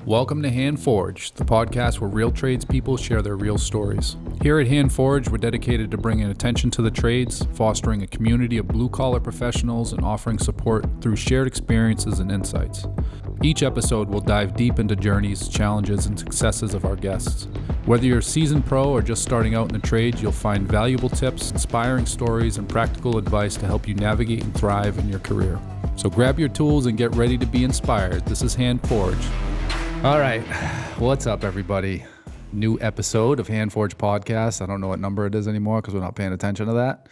Welcome to Handforged, the podcast where real tradespeople share their real stories. Here at Handforged, we're dedicated to bringing attention to the trades, fostering a community of blue-collar professionals, and offering support through shared experiences and insights. Each episode will dive deep into journeys, challenges, and successes of our guests. Whether you're a seasoned pro or just starting out in the trades, you'll find valuable tips, inspiring stories, and practical advice to help you navigate and thrive in your career. So grab your tools and get ready to be inspired. This is Handforged. All right, what's up, everybody? New episode of Handforged Podcast. I don't know what number it is anymore because we're not paying attention to that.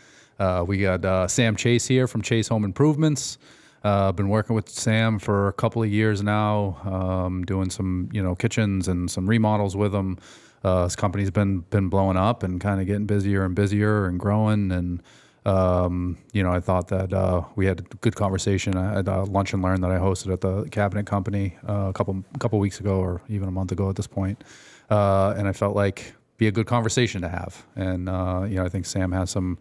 We got Sam Chase here from Chase Home Improvements. Been working with Sam for a couple of years now, doing some kitchens and some remodels with him. His company's been blowing up and kind of getting busier and busier and growing. And I thought that we had a good conversation at Lunch and Learn that I hosted at the cabinet company a couple weeks ago, or even a month ago at this point. And I felt like be a good conversation to have. And I think Sam has some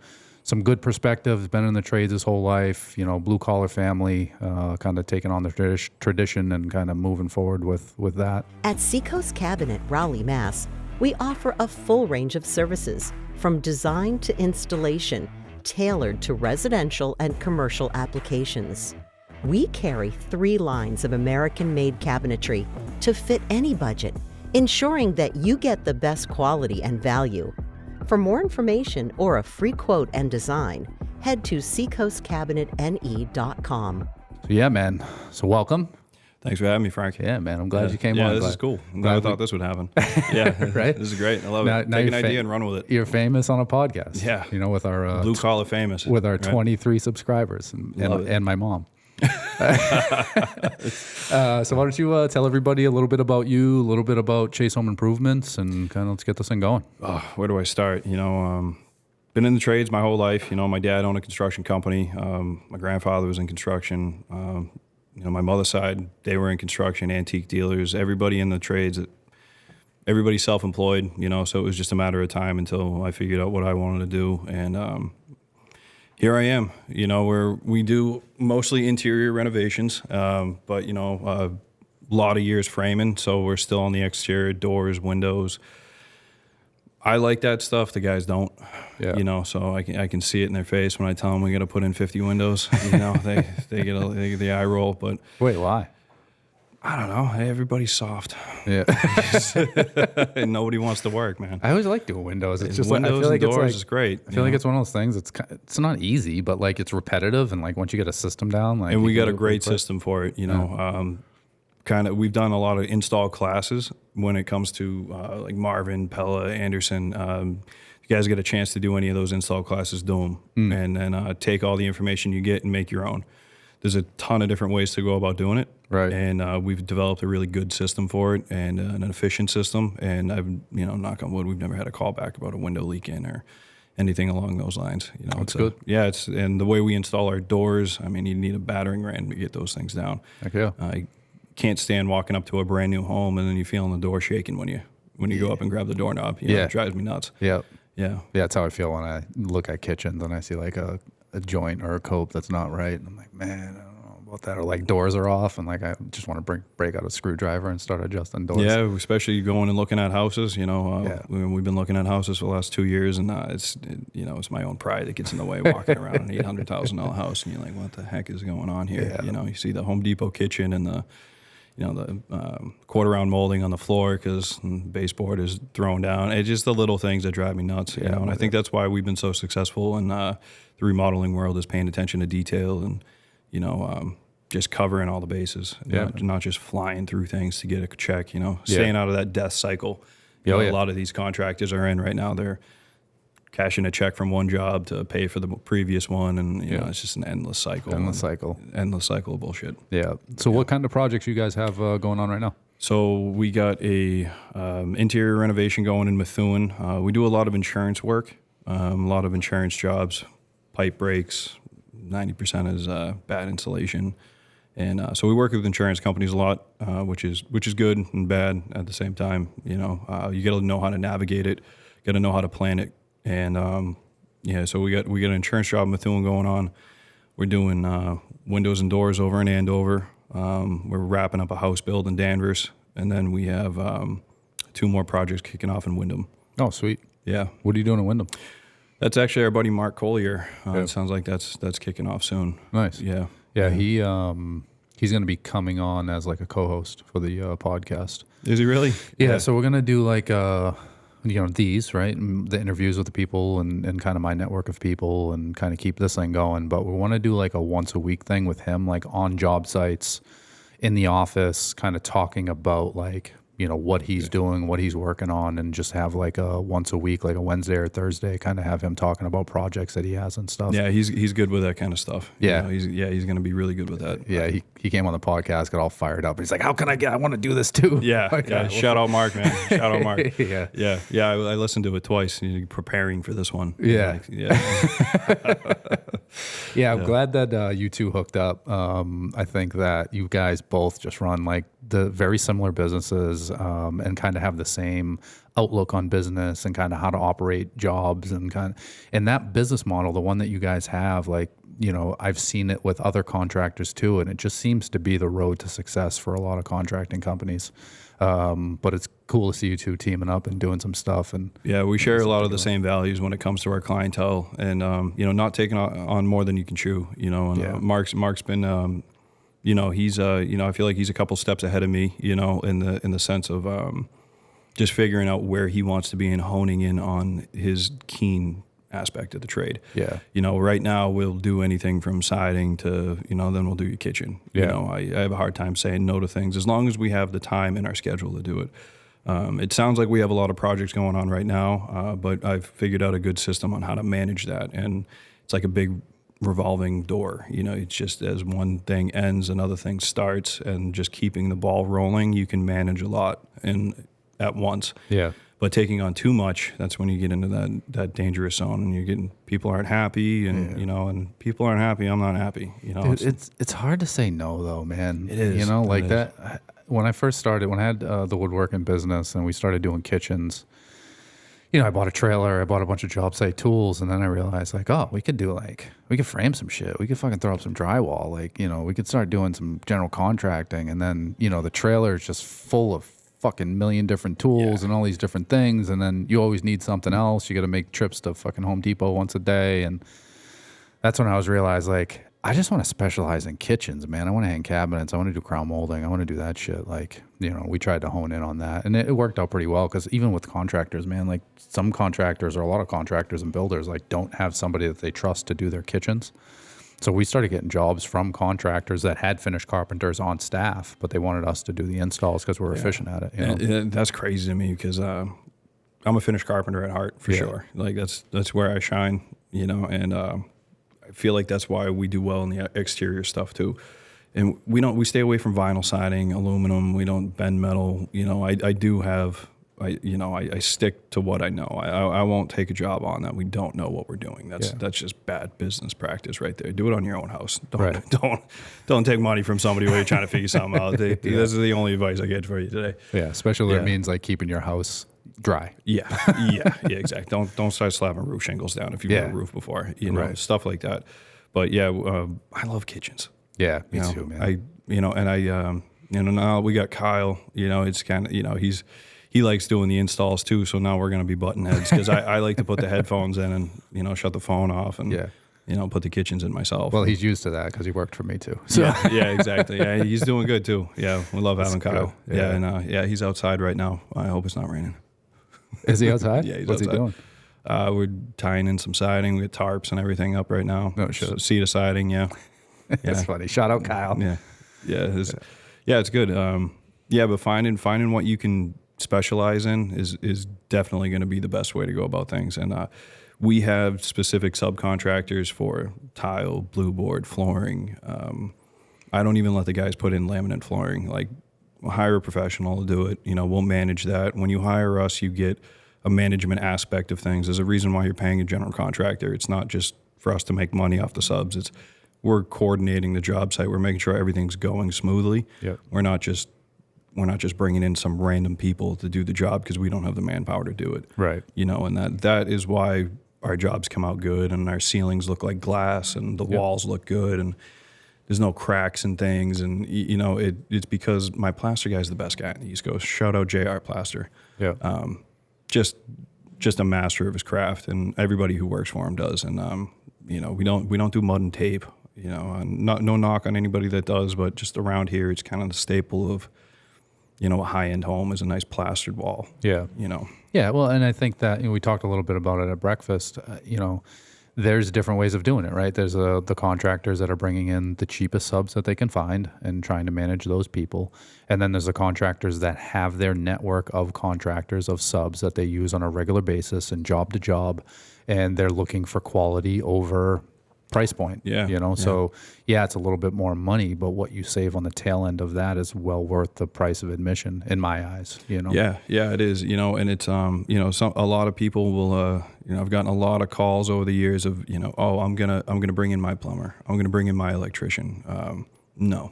good perspectives. Been in the trades his whole life. Blue collar family, kind of taking on the tradition and kind of moving forward with that. At Seacoast Cabinet, Raleigh, Mass, we offer a full range of services from design to installation, tailored to residential and commercial applications. We carry 3 lines of American-made cabinetry to fit any budget, ensuring that you get the best quality and value. For more information or a free quote and design, head to seacoastcabinetne.com. So yeah, man. So welcome. Thanks for having me, Frank. Yeah, man. I'm glad you came on. Yeah, this is cool. I'm glad I thought this would happen. Yeah, right? This is great. I love it. Take an idea and run with it. You're famous on a podcast. Yeah. With our blue collar famous. With our 23 subscribers and my mom. So why don't you tell everybody a little bit about you, a little bit about Chase Home Improvements, and kind of let's get this thing going. Where do I start? Been in the trades my whole life. My dad owned a construction company. My grandfather was in construction. My mother's side, they were in construction, antique dealers, everybody in the trades. Everybody's self-employed, so it was just a matter of time until I figured out what I wanted to do. And here I am, where we do mostly interior renovations, but, a lot of years framing, so we're still on the exterior, doors, windows. I like that stuff. The guys don't, so I can see it in their face when I tell them we got to put in 50 windows. They get the eye roll. But wait, why? I don't know. Hey, everybody's soft. Yeah, and nobody wants to work, man. I always like doing windows. It's just windows I feel like and doors it's is great. I feel like it's one of those things. It's not easy, but like it's repetitive, and like once you get a system down, like and we got a great system for it. We've done a lot of install classes when it comes to like Marvin, Pella, Anderson. You guys get a chance to do any of those install classes, do them, and then take all the information you get and make your own. There's a ton of different ways to go about doing it, right? And we've developed a really good system for it and an efficient system. And I've, knock on wood, we've never had a call back about a window leaking or anything along those lines. That's good. And the way we install our doors, I mean, you need a battering ram to get those things down. Heck yeah. Can't stand walking up to a brand new home and then you feeling the door shaking when you go up and grab the doorknob. It drives me nuts. Yeah. Yeah. Yeah, that's how I feel when I look at kitchens and I see like a joint or a cope that's not right. And I'm like, man, I don't know about that. Or like doors are off and like I just want to break out a screwdriver and start adjusting doors. Yeah, especially going and looking at houses. We've been looking at houses for the last 2 years, and it's my own pride that gets in the way walking around an $800,000 house, and you're like, what the heck is going on here? Yeah. You see the Home Depot kitchen and the quarter round molding on the floor because the baseboard is thrown down. It's just the little things that drive me nuts. And I think that's why we've been so successful in the remodeling world, is paying attention to detail and just covering all the bases. Not just flying through things to get a check. Staying out of that death cycle. A lot of these contractors are in right now. They're cashing a check from one job to pay for the previous one, and it's just an endless cycle. Endless cycle of bullshit. Yeah. So what kind of projects you guys have going on right now? So we got a interior renovation going in Methuen. We do a lot of insurance work, a lot of insurance jobs, pipe breaks. 90% is bad insulation, and so we work with insurance companies a lot, which is good and bad at the same time. You got to know how to navigate it, got to know how to plan it. And so we got an insurance job in Methuen going on. We're doing windows and doors over in Andover. We're wrapping up a house build in Danvers, and then we have 2 more projects kicking off in Wyndham. Oh, sweet. Yeah. What are you doing in Wyndham? That's actually our buddy Mark Collier. It sounds like that's kicking off soon. Nice. Yeah. Yeah, he's going to be coming on as like a co-host for the podcast. Is he really? Yeah, so we're going to do like these, right? The interviews with the people and kind of my network of people and kind of keep this thing going. But we want to do like a once a week thing with him, like on job sites, in the office, kind of talking about like, what he's doing, what he's working on, and just have like a once a week, like a Wednesday or Thursday, kind of have him talking about projects that he has and stuff. Yeah, he's good with that kind of stuff. Yeah. He's going to be really good with that. Yeah, he came on the podcast, got all fired up. He's like, how can I want to do this too. Yeah, like, yeah. Shout out Mark, man. Shout out Mark. Yeah. I listened to it twice, preparing for this one. Yeah. Yeah. I'm glad that you two hooked up. I think that you guys both just run like the very similar businesses and kind of have the same outlook on business and kind of how to operate jobs and that business model, the one that you guys have, like, I've seen it with other contractors too, and it just seems to be the road to success for a lot of contracting companies. But it's cool to see you two teaming up and doing some stuff. And yeah, we share a lot of the same values when it comes to our clientele, and not taking on more than you can chew. And Mark's been, he's I feel like he's a couple steps ahead of me. In the sense of just figuring out where he wants to be and honing in on his keen aspect of the trade. Yeah. Right now we'll do anything from siding to, then we'll do your kitchen. Yeah. I have a hard time saying no to things as long as we have the time in our schedule to do it. It sounds like we have a lot of projects going on right now, but I've figured out a good system on how to manage that. And it's like a big revolving door. It's just as one thing ends, another thing starts, and just keeping the ball rolling, you can manage a lot at once. Yeah. But taking on too much, that's when you get into that dangerous zone, and you're getting people aren't happy, and and people aren't happy. I'm not happy. It's hard to say no though, man. It is. Like that. When I first started, when I had the woodworking business and we started doing kitchens, I bought a trailer, I bought a bunch of job site tools, and then I realized we could frame some shit. We could fucking throw up some drywall. We could start doing some general contracting, and then the trailer is just full of fucking million different tools and all these different things, and then you always need something else. You got to make trips to fucking Home Depot once a day, and that's when I was realized I just want to specialize in kitchens, man. I want to hang cabinets. I want to do crown molding. I want to do that shit. We tried to hone in on that, and it worked out pretty well, because even with contractors, man, some contractors or a lot of contractors and builders don't have somebody that they trust to do their kitchens. So we started getting jobs from contractors that had finished carpenters on staff, but they wanted us to do the installs because we're efficient at it. And that's crazy to me, because I'm a finished carpenter at heart, for sure. That's where I shine, and I feel like that's why we do well in the exterior stuff too. And we stay away from vinyl siding, aluminum. We don't bend metal. I stick to what I know. I won't take a job on that we don't know what we're doing. That's just bad business practice right there. Do it on your own house. Don't take money from somebody while you're trying to figure something out. This is the only advice I get for you today. Yeah, especially when it means keeping your house dry. Yeah, exactly. Don't start slapping roof shingles down if you've got a roof before. Stuff like that. But I love kitchens. Yeah, me too, man. Now we got Kyle. It's kind of he likes doing the installs too, so now we're going to be button heads, because I like to put the headphones in and shut the phone off and put the kitchens in myself. Well, he's used to that because he worked for me too. So. Yeah, exactly. Yeah, he's doing good too. Yeah, we love having Kyle. Good. Yeah, he's outside right now. I hope it's not raining. Is he outside? Yeah, he's What's outside. he doing? We're tying in some siding. We got tarps and everything up right now. No shit. Seat of siding. Yeah, that's funny. Shout out Kyle. It's good. But finding what you can specialize in is definitely going to be the best way to go about things. And we have specific subcontractors for tile, blue board, flooring. I don't even let the guys put in laminate flooring. We'll hire a professional to do it. We'll manage that. When you hire us, you get a management aspect of things. There's a reason why you're paying a general contractor. It's not just for us to make money off the subs. We're coordinating the job site. We're making sure everything's going smoothly. Yep. We're not just bringing in some random people to do the job because we don't have the manpower to do it. Right. And that is why our jobs come out good, and our ceilings look like glass, and the walls look good, and there's no cracks and things. And, you know, it's because my plaster guy's the best guy in the East Coast. Shout out JR Plaster. Yeah. Just a master of his craft, and everybody who works for him does. And, you know, we don't do mud and tape, you know, and no knock on anybody that does, but just around here, it's kind of the staple of, you know, a high-end home is a nice plastered wall. Yeah. You know. Yeah. Well, and I think that, you know, we talked a little bit about it at breakfast, you know, there's different ways of doing it, right? There's the contractors that are bringing in the cheapest subs that they can find and trying to manage those people. And then there's the contractors that have their network of contractors, of subs that they use on a regular basis and job to job. And they're looking for quality over price point. Yeah. You know, so yeah, it's a little bit more money, but what you save on the tail end of that is well worth the price of admission in my eyes, you know? Yeah, it is, you know, and it's, you know, a lot of people will, you know, I've gotten a lot of calls over the years of, you know, oh, I'm going to bring in my plumber. I'm going to bring in my electrician. No.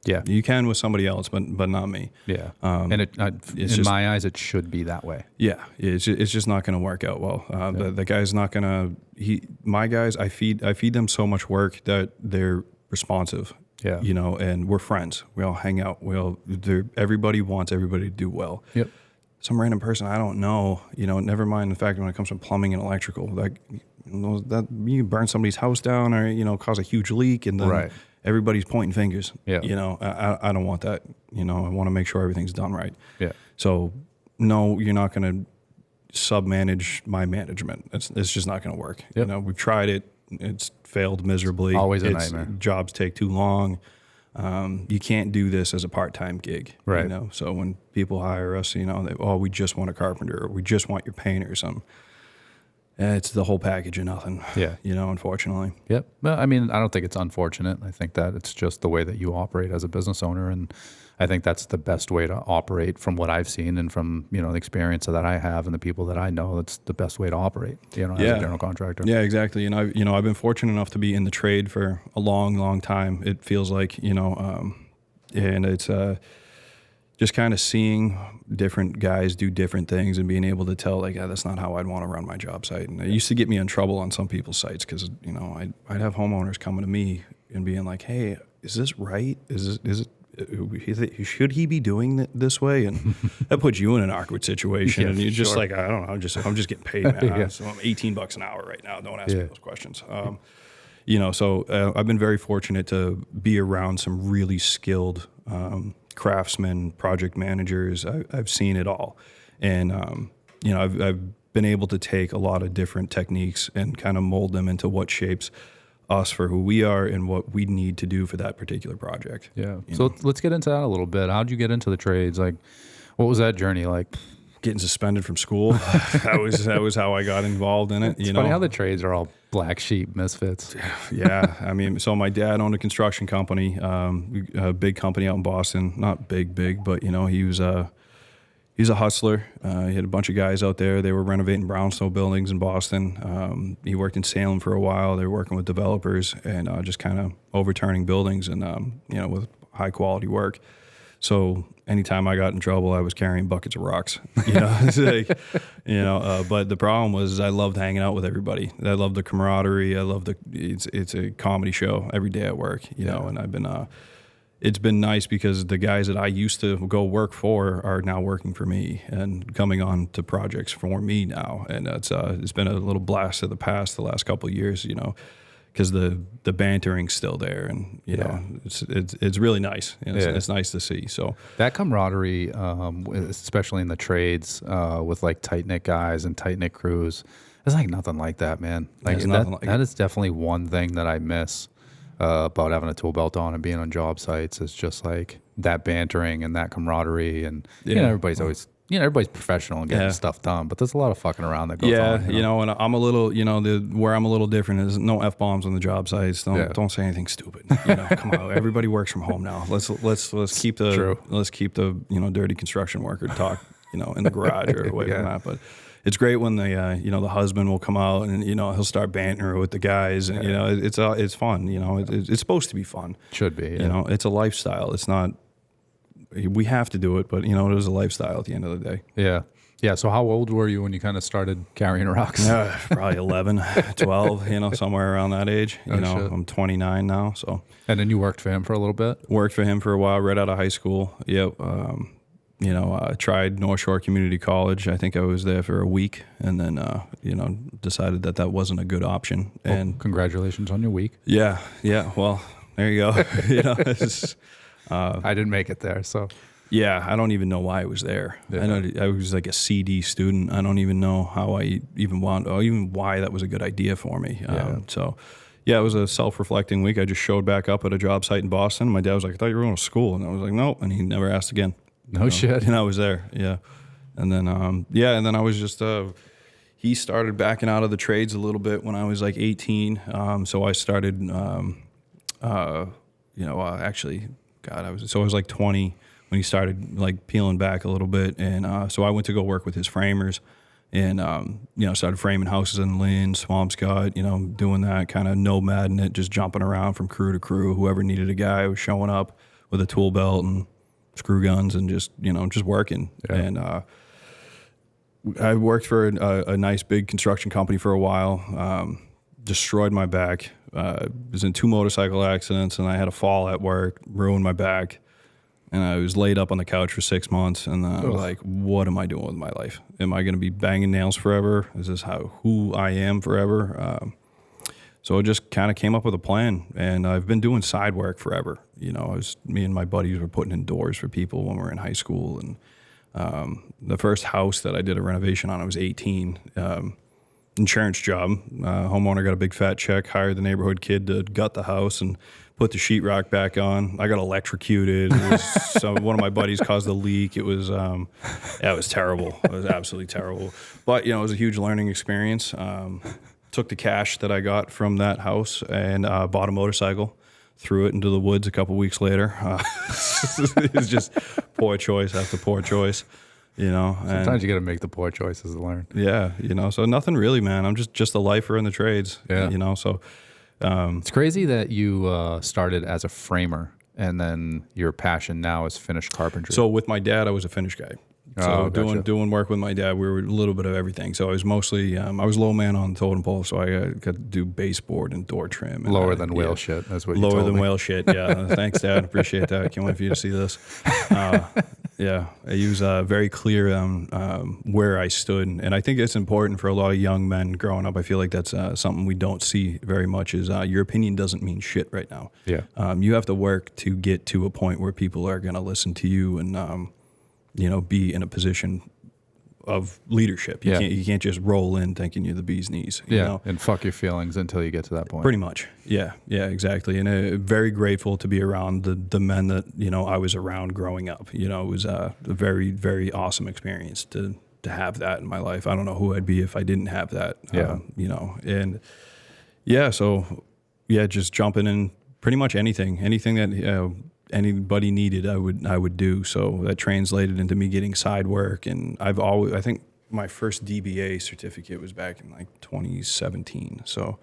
Yeah. You can with somebody else, but not me. Yeah. And in my eyes, it should be that way. Yeah. It's just not going to work out well. The guy's not going to, my guys, I feed them so much work that they're responsive. Yeah. You know, and we're friends. We all hang out. Everybody wants everybody to do well. Yep. Some random person I don't know, you know, never mind the fact when it comes to plumbing and electrical, like, you know, that you burn somebody's house down or, you know, cause a huge leak and then everybody's pointing fingers. Yeah. You know, I don't want that. You know, I want to make sure everything's done right. Yeah. So, no, you're not going to sub-manage my management. It's just not going to work. Yep. You know, we've tried it. It's failed miserably. Always a nightmare. Jobs take too long. You can't do this as a part-time gig. Right. You know, so when people hire us, you know, we just want a carpenter or we just want your painter or something. It's the whole package of nothing. Yeah. You know, unfortunately. Yep. Well, I mean, I don't think it's unfortunate. I think that it's just the way that you operate as a business owner. And I think that's the best way to operate from what I've seen and from, you know, the experience that I have and the people that I know. It's the best way to operate, you know, as a general contractor. Yeah, exactly. And I've been fortunate enough to be in the trade for a long, long time. It feels like, you know, and it's just kind of seeing different guys do different things and being able to tell, like, that's not how I'd want to run my job site. And it used to get me in trouble on some people's sites because, you know, I'd have homeowners coming to me and being like, hey, is this right? Is it? Should he be doing it this way? And that puts you in an awkward situation. And you're just like, I don't know, I'm just getting paid, man. So I'm $18 an hour right now. Don't ask me those questions. You know, so I've been very fortunate to be around some really skilled craftsmen, project managers. I've seen it all. And, you know, I've been able to take a lot of different techniques and kind of mold them into what shapes us for who we are and what we need to do for that particular project. Yeah. So let's get into that a little bit. How'd you get into the trades? Like, what was that journey like? Getting suspended from school. that was how I got involved in it. It's funny how the trades are all black sheep misfits. Yeah. I mean, so my dad owned a construction company, a big company out in Boston. Not big, but, you know, he's a hustler. He had a bunch of guys out there. They were renovating brownstone buildings in Boston. He worked in Salem for a while. They were working with developers and just kind of overturning buildings and, you know, with high quality work. So anytime I got in trouble, I was carrying buckets of rocks, you know, it's like, you know, but the problem was I loved hanging out with everybody. I loved the camaraderie. I loved it's a comedy show every day at work, you know, and I've been, it's been nice because the guys that I used to go work for are now working for me and coming on to projects for me now. And it's been a little blast of the past the last couple of years, you know, because the bantering's still there, and you know it's really nice. It's nice to see. So that camaraderie, especially in the trades, with like tight knit guys and tight knit crews, there's like nothing like that, man. Like that is definitely one thing that I miss about having a tool belt on and being on job sites. Is just like that bantering and that camaraderie, and you know, everybody's always. You know, everybody's professional and getting stuff done, but there's a lot of fucking around that goes on. You know, and I'm a little, you know, where I'm a little different is no F-bombs on the job sites. Don't say anything stupid. You know, come on, everybody works from home now. Let's keep the you know, dirty construction worker talk, you know, in the garage or away from that. But it's great when you know, the husband will come out and, you know, he'll start bantering with the guys, and you know, it's fun. You know, it's supposed to be fun. Should be. Yeah. You know, it's a lifestyle. It's not. We have to do it, but you know, it is a lifestyle at the end of the day. Yeah. Yeah. So how old were you when you kind of started carrying rocks? Probably 11, 12, somewhere around that age. Oh, shit. I'm 29 now. So, And then you worked for him for a little bit? worked for him for a while right out of high school. Yep. I tried North Shore Community College. I think I was there for a week, and then, decided that wasn't a good option. And Congratulations on your week. yeah. Well, there you go. I didn't make it there, so. Yeah, I don't even know why I was there. Yeah. I know I was like a CD student. I don't even know how I even or even why that was a good idea for me. It was a self-reflecting week. I just showed back up at a job site in Boston. My dad was like, "I thought you were going to school," and I was like, "No," and he never asked again. No shit. And I was there. Yeah, and then and then I was just. He started backing out of the trades a little bit when I was like 18. So I started. Actually, God, I was like 20. When he started like peeling back a little bit. And so I went to go work with his framers and, started framing houses in Lynn, Swampscott, doing that kind of nomading it, just jumping around from crew to crew. Whoever needed a guy was showing up with a tool belt and screw guns and just working. Yeah. And I worked for a nice big construction company for a while, destroyed my back. Was in 2 motorcycle accidents and I had a fall at work, ruined my back. And I was laid up on the couch for 6 months, and I was like, "What am I doing with my life? Am I going to be banging nails forever? Is this who I am forever?" So I just kind of came up with a plan, and I've been doing side work forever. Me and my buddies were putting in doors for people when we were in high school, and the first house that I did a renovation on, I was 18. Insurance job. Homeowner got a big fat check, hired the neighborhood kid to gut the house and put the sheetrock back on. I got electrocuted. One of my buddies caused a leak. It was terrible. It was absolutely terrible. But, it was a huge learning experience. Took the cash that I got from that house and bought a motorcycle, threw it into the woods a couple weeks later. It was just poor choice after poor choice. Sometimes you got to make the poor choices to learn. Yeah, so nothing really, man. I'm just a lifer in the trades. Yeah. So it's crazy that you started as a framer and then your passion now is finished carpentry. So with my dad, I was a finish guy. So doing work with my dad, we were a little bit of everything. So I was mostly, I was low man on the totem pole, so I got to do baseboard and door trim. And lower than whale shit, that's what you lower told than me. Whale shit, yeah. Thanks, Dad. Appreciate that. Can't wait for you to see this. Yeah, I was very clear on where I stood. And I think it's important for a lot of young men growing up. I feel like that's something we don't see very much is your opinion doesn't mean shit right now. Yeah. You have to work to get to a point where people are going to listen to you and, be in a position of leadership. You can't just roll in thinking you're the bee's knees. You know? And fuck your feelings until you get to that point. Pretty much. Yeah, exactly. And very grateful to be around the men that, I was around growing up. It was a very, very awesome experience to have that in my life. I don't know who I'd be if I didn't have that. Just jumping in pretty much anything that, anybody needed, I would do. So that translated into me getting side work. And I think my first DBA certificate was back in like 2017. So,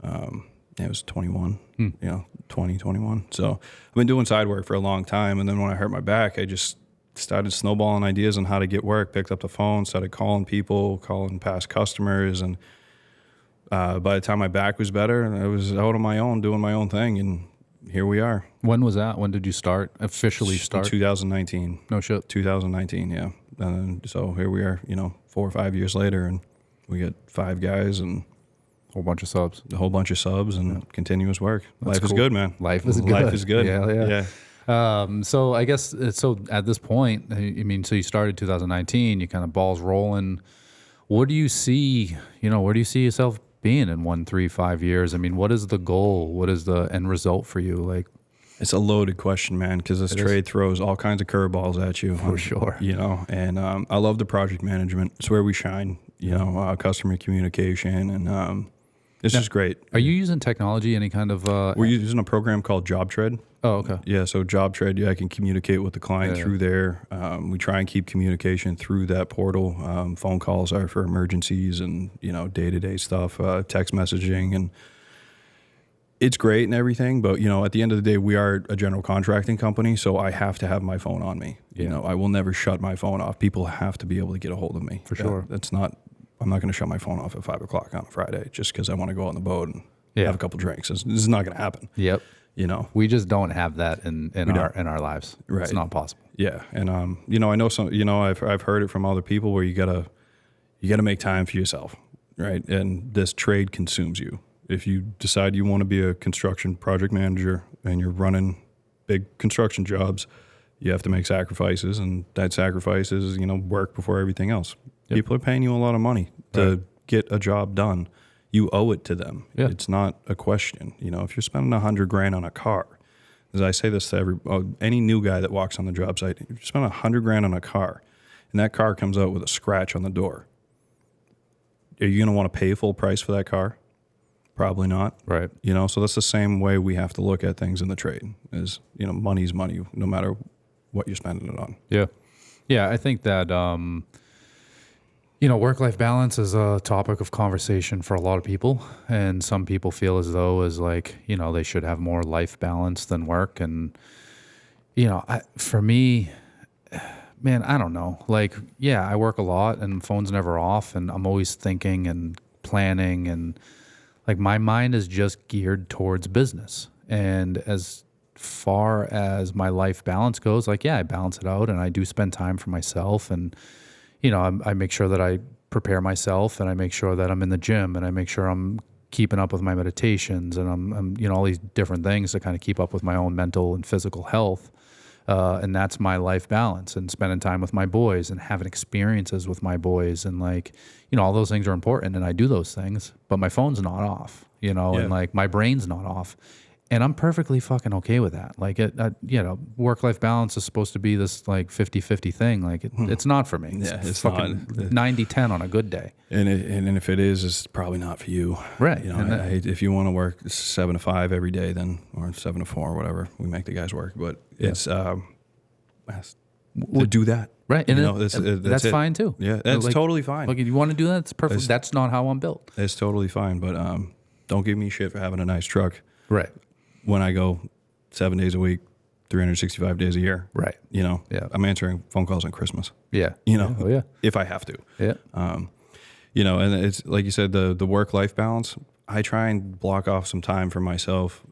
it was 21, 2021. So I've been doing side work for a long time. And then when I hurt my back, I just started snowballing ideas on how to get work, picked up the phone, started calling people, calling past customers. And, by the time my back was better, I was out on my own, doing my own thing. And here we are. When was that? When did you officially start? 2019. No shit. 2019, yeah. And so here we are, 4 or 5 years later, and we got 5 guys and a whole bunch of subs. And continuous work. That's Life is cool. good, man. Life is good. Life is good. Yeah. So I guess, at this point, so you started 2019, you kind of balls rolling. What do you see, where do you see yourself being in 1, 3, 5 years? What is the goal? What is the end result for you? Like, it's a loaded question, man, because this trade throws all kinds of curveballs at you. For sure. And I love the project management. It's where we shine, customer communication, and it's just great. Are you using technology, any kind of... We're using a program called JobTread. Oh, okay. Yeah, so JobTread, I can communicate with the client through there. We try and keep communication through that portal. Phone calls are for emergencies and, day-to-day stuff, text messaging. And it's great and everything, but at the end of the day, we are a general contracting company, so I have to have my phone on me. Yeah. I will never shut my phone off. People have to be able to get a hold of me. For sure. I'm not going to shut my phone off at 5 o'clock on a Friday just because I want to go on the boat and Yeah. have a couple drinks. This is not going to happen. Yep. We just don't have that in our lives. Right. It's not possible. Yeah. And, I know some, I've heard it from other people where you gotta make time for yourself. Right. And this trade consumes you. If you decide you want to be a construction project manager and you're running big construction jobs, you have to make sacrifices, and that sacrifice is, work before everything else. Yep. People are paying you a lot of money to get a job done. You owe it to them. Yeah. It's not a question. If you're spending $100,000 on a car, as I say this to any new guy that walks on the job site, if you spend $100,000 on a car and that car comes out with a scratch on the door, are you going to want to pay full price for that car? Probably not. Right. So that's the same way we have to look at things in the trade is, money's money, no matter what you're spending it on. Yeah. Yeah. I think that, work-life balance is a topic of conversation for a lot of people. And some people feel as though they should have more life balance than work. And, for me, man, I don't know. I work a lot and phone's never off, and I'm always thinking and planning, and my mind is just geared towards business. And as far as my life balance goes, I balance it out, and I do spend time for myself. And, I make sure that I prepare myself, and I make sure that I'm in the gym, and I make sure I'm keeping up with my meditations, and I'm all these different things to kind of keep up with my own mental and physical health. And that's my life balance, and spending time with my boys and having experiences with my boys. And all those things are important, and I do those things, but my phone's not off, and my brain's not off. And I'm perfectly fucking okay with that. Work-life balance is supposed to be this 50-50 thing. It's not for me. Yeah, it's fucking not. 90-10 on a good day. And if it is, it's probably not for you. Right. If you want to work 7 to 5 every day, then, or 7 to 4, whatever, we make the guys work. But it's to do that. Right. And that's fine too. Yeah, that's totally fine. If you want to do that, it's perfect. That's not how I'm built. It's totally fine. But don't give me shit for having a nice truck. Right. When I go 7 days a week, 365 days a year. Right. Yeah. I'm answering phone calls on Christmas. Yeah. Oh, yeah. If I have to. Yeah. And it's like you said, the work-life balance, I try and block off some time for myself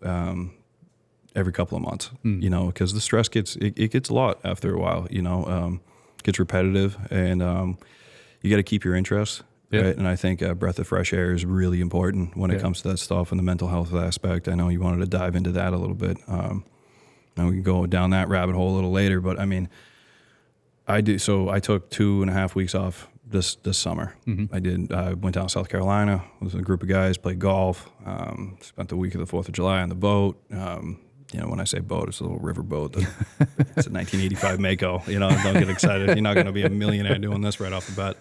every couple of months, because the stress gets a lot after a while, gets repetitive, and you got to keep your interest. Yeah. Right? And I think a breath of fresh air is really important when it comes to that stuff and the mental health aspect. I know you wanted to dive into that a little bit. And we can go down that rabbit hole a little later, but I mean, I took 2.5 weeks off this summer. Mm-hmm. I went down to South Carolina with a group of guys, played golf, spent the week of the 4th of July on the boat. When I say boat, it's a little river boat. It's a 1985 Mako. Don't get excited. You're not going to be a millionaire doing this right off the bat.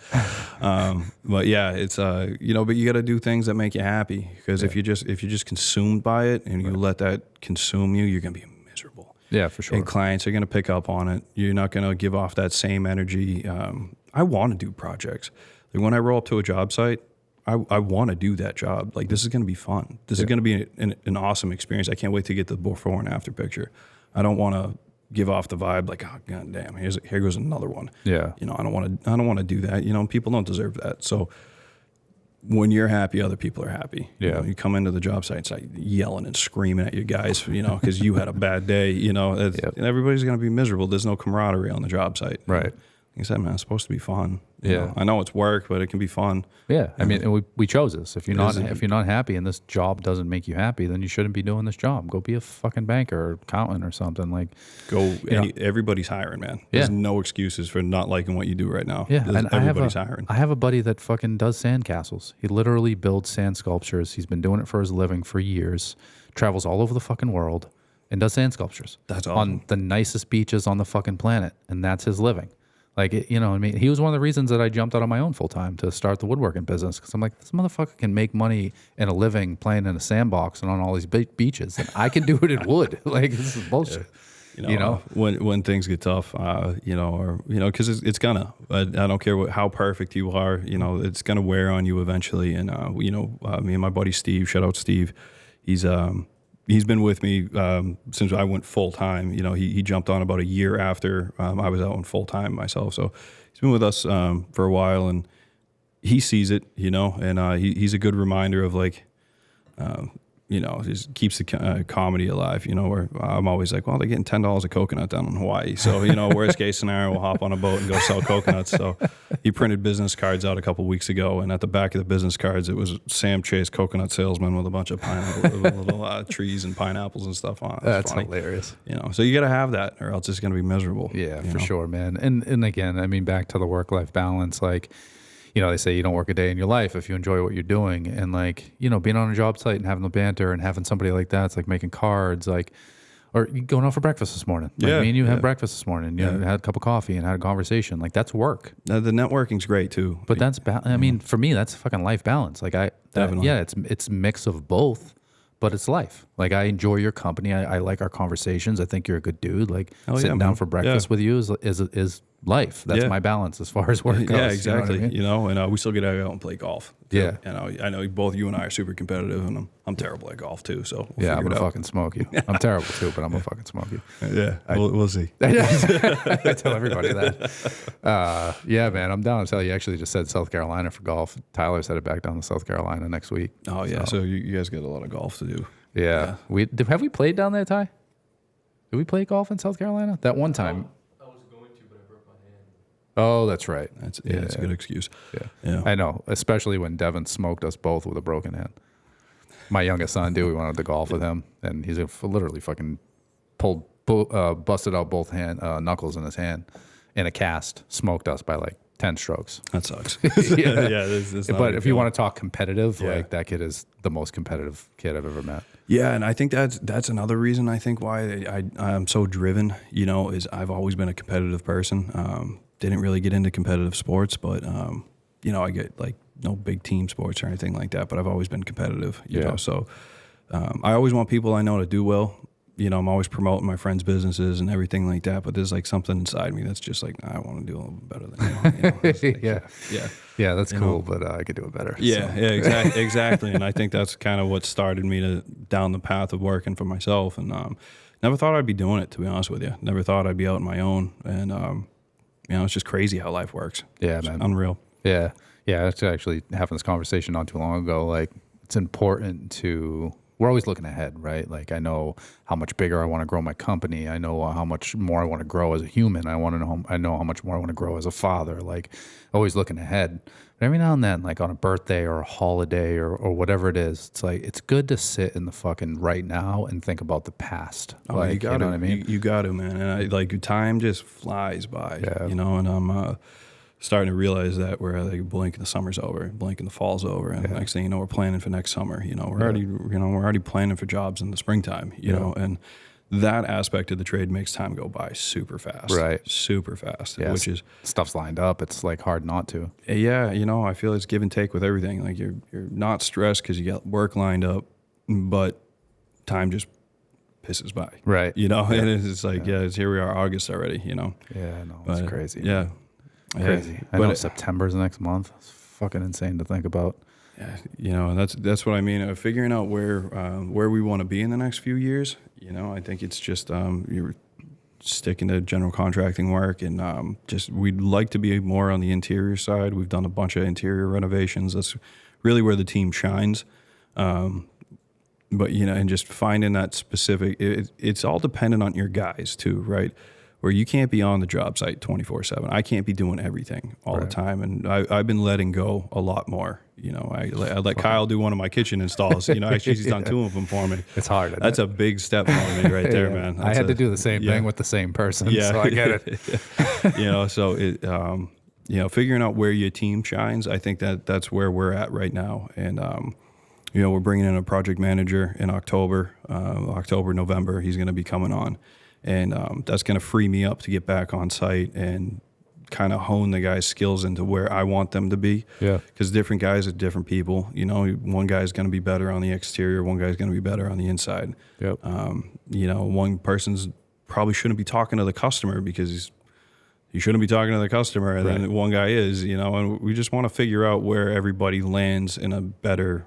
But yeah, it's but you got to do things that make you happy, because if you're just consumed by it and you let that consume you, you're going to be miserable. Yeah, for sure. And clients are going to pick up on it. You're not going to give off that same energy. I want to do projects. When I roll up to a job site, I want to do that job. This is going to be fun. This is going to be an awesome experience. I can't wait to get the before and after picture. I don't want to give off the vibe oh, god damn, here goes another one. Yeah. I don't want to do that. People don't deserve that. So when you're happy, other people are happy. Yeah. You come into the job site, it's like yelling and screaming at you guys, because you had a bad day. Everybody's going to be miserable. There's no camaraderie on the job site. Right. Like I said, man, it's supposed to be fun. I know it's work, but it can be fun. Yeah, I mean, and we chose this. If you're not happy and this job doesn't make you happy, then you shouldn't be doing this job. Go be a fucking banker or accountant or something. Everybody's hiring, man. There's no excuses for not liking what you do right now. Yeah, and everybody's hiring. I have a buddy that fucking does sand castles. He literally builds sand sculptures. He's been doing it for his living for years. Travels all over the fucking world and does sand sculptures. That's awesome. On the nicest beaches on the fucking planet, and that's his living. He was one of the reasons that I jumped out on my own full time to start the woodworking business, because I'm like, this motherfucker can make money and a living playing in a sandbox and on all these beaches, and I can do it in wood. This is bullshit. When things get tough, because it's gonna. I don't care how perfect you are. It's gonna wear on you eventually. And me and my buddy Steve, shout out Steve, he's he's been with me since I went full time. You know, he jumped on about a year after I was out on full time myself. So he's been with us for a while, and he sees it, you know, and he's a good reminder of like, you know, just keeps the comedy alive, you know, where I'm always like, well, they're getting $10 a coconut down in Hawaii. So, you know, worst case scenario, we'll hop on a boat and go sell coconuts. So he printed business cards out a couple weeks ago. And at the back of the business cards, it was Sam Chase, coconut salesman, with a bunch of pineapple, little trees and pineapples and stuff on it. That's funny. hilarious. You know, so you got to have that or else it's going to be miserable. Yeah, for sure, man. And again, I mean, back to the work-life balance, like, you know, they say you don't work a day in your life if you enjoy what you're doing. And like, you know, being on a job site and having the banter and having somebody like that, it's like making cards, like, or you going out for breakfast this morning. Like me and you had breakfast this morning. You know, had a cup of coffee and had a conversation. Like that's work. The networking's great too. But that's, I mean, for me, that's fucking life balance. Like Definitely. Yeah, it's a mix of both, but it's life. Like I enjoy your company. I like our conversations. I think you're a good dude. Like sitting down for breakfast with you is life. That's my balance as far as work goes. Yeah, exactly. You know what I mean? You know, and we still get out and play golf. Too. Yeah. And I know both you and I are super competitive, and I'm terrible at golf too. So I'm gonna fucking smoke you. I'm terrible too, but I'm gonna fucking smoke you. Yeah, we'll see. I tell everybody that. Yeah, man, I'm down to tell you. Actually, just said South Carolina for golf. Tyler's headed back down to South Carolina next week. Oh yeah, so you guys got a lot of golf to do. Yeah. Have we played down there, Ty? Did we play golf in South Carolina that one time? Oh, that's right. That's a good excuse. Yeah. I know, especially when Devin smoked us both with a broken hand. My youngest son, dude, we went out to golf with him, and he's literally fucking busted out both knuckles in his hand in a cast, smoked us by like 10 strokes. That sucks. Yeah. But if you want to talk competitive, like that kid is the most competitive kid I've ever met. Yeah, and I think that's another reason I think why I'm so driven, you know, is I've always been a competitive person. Didn't really get into competitive sports, but, you know, I get like no big team sports or anything like that, but I've always been competitive, you know, so I always want people I know to do well. You know, I'm always promoting my friends' businesses and everything like that, but there's like something inside me that's just like, I want to do a little bit better than you. Know? Like, yeah, that's cool, but I could do it better. Yeah, exactly. And I think that's kind of what started me down the path of working for myself. And never thought I'd be doing it, to be honest with you. Never thought I'd be out on my own. And you know, it's just crazy how life works. Yeah, it's man, unreal. Yeah, that's actually having this conversation not too long ago. Like, it's important to. We're always looking ahead, right? Like I know how much bigger I want to grow my company. I know how much more I want to grow as a human. I know how much more I want to grow as a father. Like always looking ahead. But every now and then, like on a birthday or a holiday or whatever it is, it's like it's good to sit in the fucking right now and think about the past. Oh, like, you got to. know what I mean? You got to, man. And like time just flies by. Yeah. You know, and I'm starting to realize that we're like blink and the summer's over, blink and the fall's over, and the next thing you know, we're planning for next summer. You know, we're already planning for jobs in the springtime. You know, and that aspect of the trade makes time go by super fast. Right, super fast. Yeah, which is stuff's lined up. It's like hard not to. Yeah, you know, I feel it's give and take with everything. Like you're not stressed because you got work lined up, but time just pisses by. Right. You know, and it's like it's here we are, August already. You know. Yeah, no, it's crazy. Yeah. Crazy. I know September's next month. It's fucking insane to think about. Yeah, you know, and that's what I mean. Figuring out where we want to be in the next few years. You know, I think it's just you're sticking to general contracting work, and just we'd like to be more on the interior side. We've done a bunch of interior renovations. That's really where the team shines. But you know, and just finding that specific, it's all dependent on your guys too, right? Where you can't be on the job site 24/7. I can't be doing everything all the time. And I've been letting go a lot more. You know, I let Kyle do one of my kitchen installs. You know, actually he's done 2 of them for me. It's hard. That's a big step for me right there, man. I had to do the same thing with the same person. So I get it. You know, so it, you know, figuring out where your team shines, I think that's where we're at right now. And, you know, we're bringing in a project manager in October, November. He's going to be coming on. And that's going to free me up to get back on site and kind of hone the guys' skills into where I want them to be. Yeah. Because different guys are different people. You know, one guy's going to be better on the exterior. One guy's going to be better on the inside. Yep. You know, one person's probably shouldn't be talking to the customer because he shouldn't be talking to the customer. And then one guy is, you know, and we just want to figure out where everybody lands in a better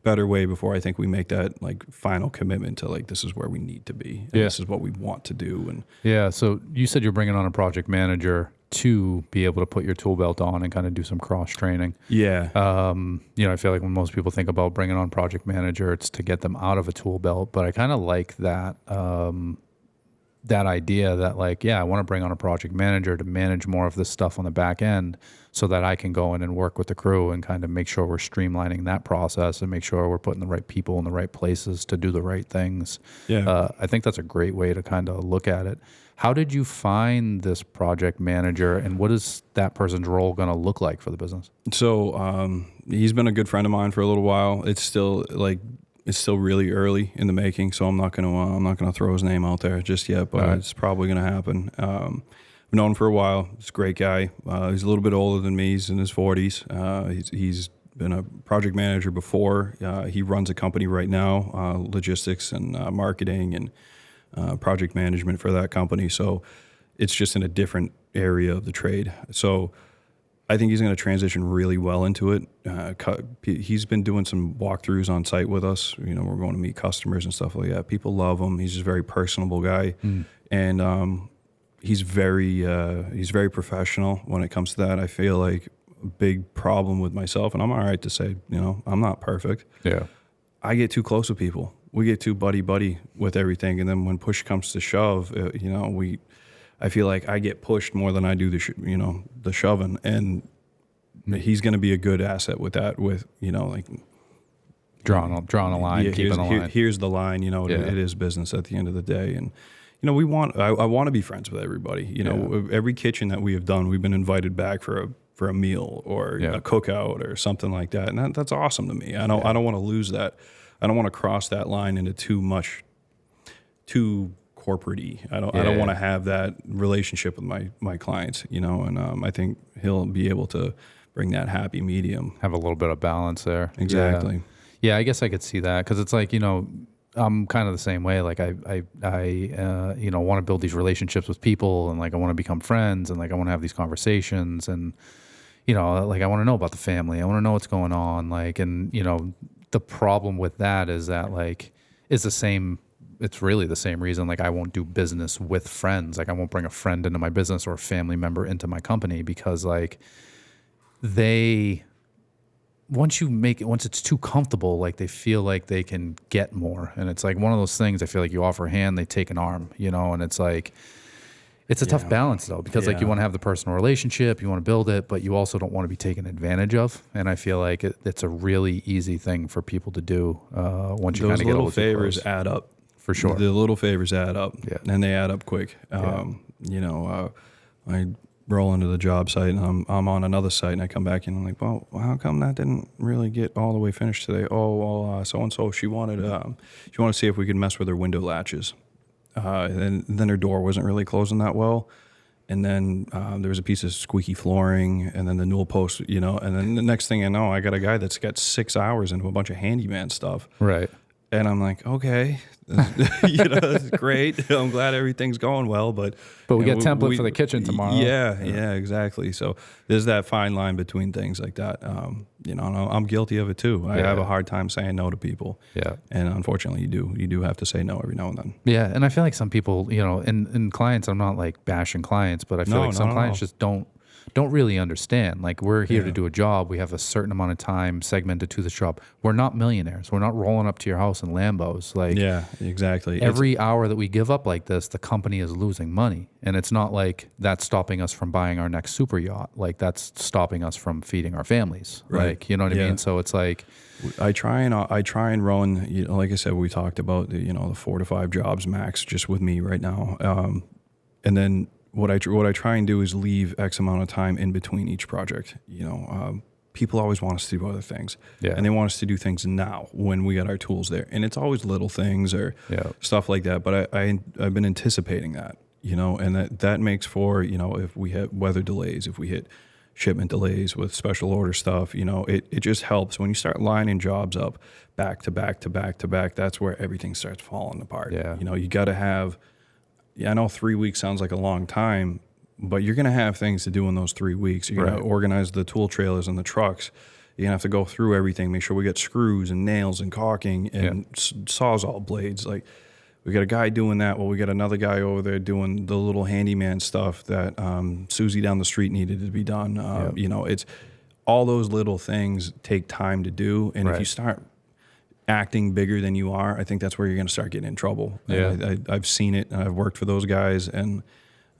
better way before I think we make that like final commitment to like, this is where we need to be. And this is what we want to do. And yeah. So you said you're bringing on a project manager to be able to put your tool belt on and kind of do some cross training. yeah, I feel like when most people think about bringing on project manager, it's to get them out of a tool belt, but I kind of like that, that idea that like, yeah, I want to bring on a project manager to manage more of this stuff on the back end so that I can go in and work with the crew and kind of make sure we're streamlining that process and make sure we're putting the right people in the right places to do the right things. Yeah. I think that's a great way to kind of look at it. How did you find this project manager, and what is that person's role going to look like for the business? So he's been a good friend of mine for a little while. It's still really early in the making, so I'm not gonna throw his name out there just yet, but it's probably gonna happen. I've known him for a while. He's a great guy. He's a little bit older than me. He's in his 40s. He's been a project manager before. He runs a company right now, logistics and marketing and project management for that company. So it's just in a different area of the trade. So I think he's going to transition really well into it. He's been doing some walkthroughs on site with us. We're going to meet customers and stuff like that. People love him. He's just a very personable guy, and he's very professional when it comes to that. I feel like a big problem with myself, and I'm all right to say, I'm not perfect. Yeah, I get too close with people. We get too buddy with everything, and then when push comes to shove, I feel like I get pushed more than I do the shoving, and he's going to be a good asset with that. With like drawing a line, keeping the line. Here's the line. It is business at the end of the day, and I want to be friends with everybody. Every kitchen that we have done, we've been invited back for a meal or a cookout or something like that, and that's awesome to me. I don't want to lose that. I don't want to cross that line into too corporate-y. I don't want to have that relationship with my clients, and I think he'll be able to bring that happy medium. Have a little bit of balance there. Exactly. Yeah, I guess I could see that because it's like, I'm kind of the same way. Like I want to build these relationships with people, and like I want to become friends, and like I want to have these conversations, and like I want to know about the family. I want to know what's going on. Like, and the problem with that is that like it's really the same reason like I won't do business with friends. Like I won't bring a friend into my business or a family member into my company because like once it's too comfortable, like they feel like they can get more. And it's like one of those things, I feel like you offer a hand, they take an arm, and it's like, it's a tough balance though, because like you want to have the personal relationship, you want to build it, but you also don't want to be taken advantage of. And I feel like it's a really easy thing for people to do once you kind of get a little favors add up. For sure. The little favors add up, and they add up quick. I roll into the job site, and I'm on another site, and I come back and I'm like, well, how come that didn't really get all the way finished today? Oh, well, so and so she wanted to see if we could mess with her window latches, and then her door wasn't really closing that well, and then there was a piece of squeaky flooring, and then the newel post, and then the next thing I know, I got a guy that's got 6 hours into a bunch of handyman stuff, right? And I'm like, okay, it's great. I'm glad everything's going well, but we get template for the kitchen tomorrow. Yeah, exactly. So there's that fine line between things like that. And I'm guilty of it too. I have a hard time saying no to people. Yeah, and unfortunately, you do have to say no every now and then. Yeah, and I feel like some people, in clients, I'm not like bashing clients, but I feel like some clients just don't really understand. Like we're here to do a job. We have a certain amount of time segmented to the job. We're not millionaires. We're not rolling up to your house in Lambos. Like yeah, exactly. Every hour that we give up like this, the company is losing money. And it's not like that's stopping us from buying our next super yacht. Like that's stopping us from feeding our families. Right. Like, you know what I mean? So it's like I try and run, like I said, we talked about the 4 to 5 jobs max just with me right now. And then what I try and do is leave X amount of time in between each project. People always want us to do other things, and they want us to do things now when we got our tools there. And it's always little things or stuff like that. But I've been anticipating that, and that makes for if we hit weather delays, if we hit shipment delays with special order stuff, it just helps when you start lining jobs up back to back to back to back. That's where everything starts falling apart. You got to have. I know 3 weeks sounds like a long time, but you're going to have things to do in those 3 weeks. You're going to organize the tool trailers and the trucks. You're gonna have to go through everything, make sure we get screws and nails and caulking and sawzall blades. Like, we got a guy doing that. Well, we got another guy over there doing the little handyman stuff that Susie down the street needed to be done. You know, it's all those little things take time to do. And if you start acting bigger than you are, I think that's where you're going to start getting in trouble. And I've seen it, and I've worked for those guys, and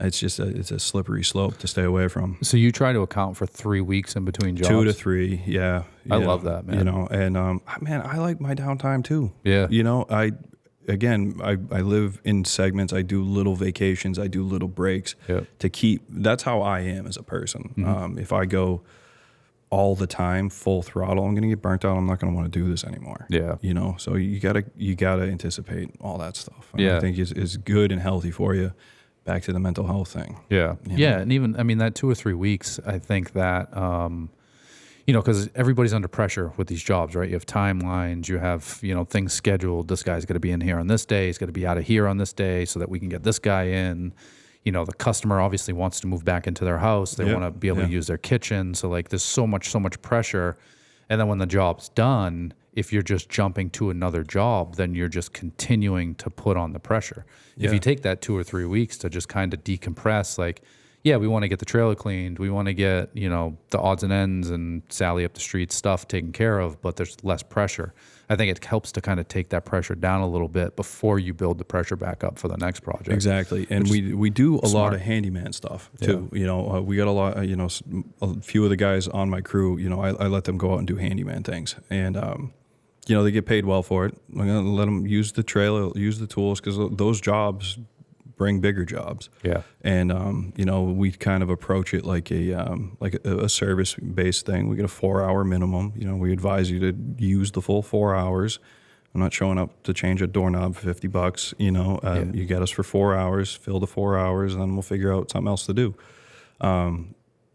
it's just it's a slippery slope to stay away from. So you try to account for 3 weeks in between jobs? 2 to 3, yeah. I love that, man. You know, and man, I like my downtime too. Yeah. You know, I live in segments. I do little vacations. I do little breaks to keep. That's how I am as a person. If I go all the time, full throttle, I'm going to get burnt out. I'm not going to want to do this anymore. Yeah. You know, so you gotta anticipate all that stuff. And I think is good and healthy for you. Back to the mental health thing. Yeah. Yeah. And even, I mean, that 2 or 3 weeks, I think that, you know, because everybody's under pressure with these jobs, right? You have timelines, you have, you know, things scheduled. This guy's going to be in here on this day. He's going to be out of here on this day so that we can get this guy in. You know, the customer obviously wants to move back into their house. They want to be able to use their kitchen. So like there's so much pressure. And then when the job's done, if you're just jumping to another job, then you're just continuing to put on the pressure. If you take that 2 or 3 weeks to just kind of decompress, like, yeah, we want to get the trailer cleaned. We want to get, you know, the odds and ends and Sally up the street stuff taken care of, but there's less pressure. I think it helps to kind of take that pressure down a little bit before you build the pressure back up for the next project. Exactly. And we do a lot of handyman stuff too. You know, we got a lot, you know, a few of the guys on my crew, you know, I let them go out and do handyman things. And, you know, they get paid well for it. I'm going to let them use the trailer, use the tools, because those jobs bring bigger jobs. Yeah. And, you know, we kind of approach it like a service-based thing. We get a 4-hour minimum. You know, we advise you to use the full 4 hours. I'm not showing up to change a doorknob for $50. You know, you get us for 4 hours, fill the 4 hours, and then we'll figure out something else to do.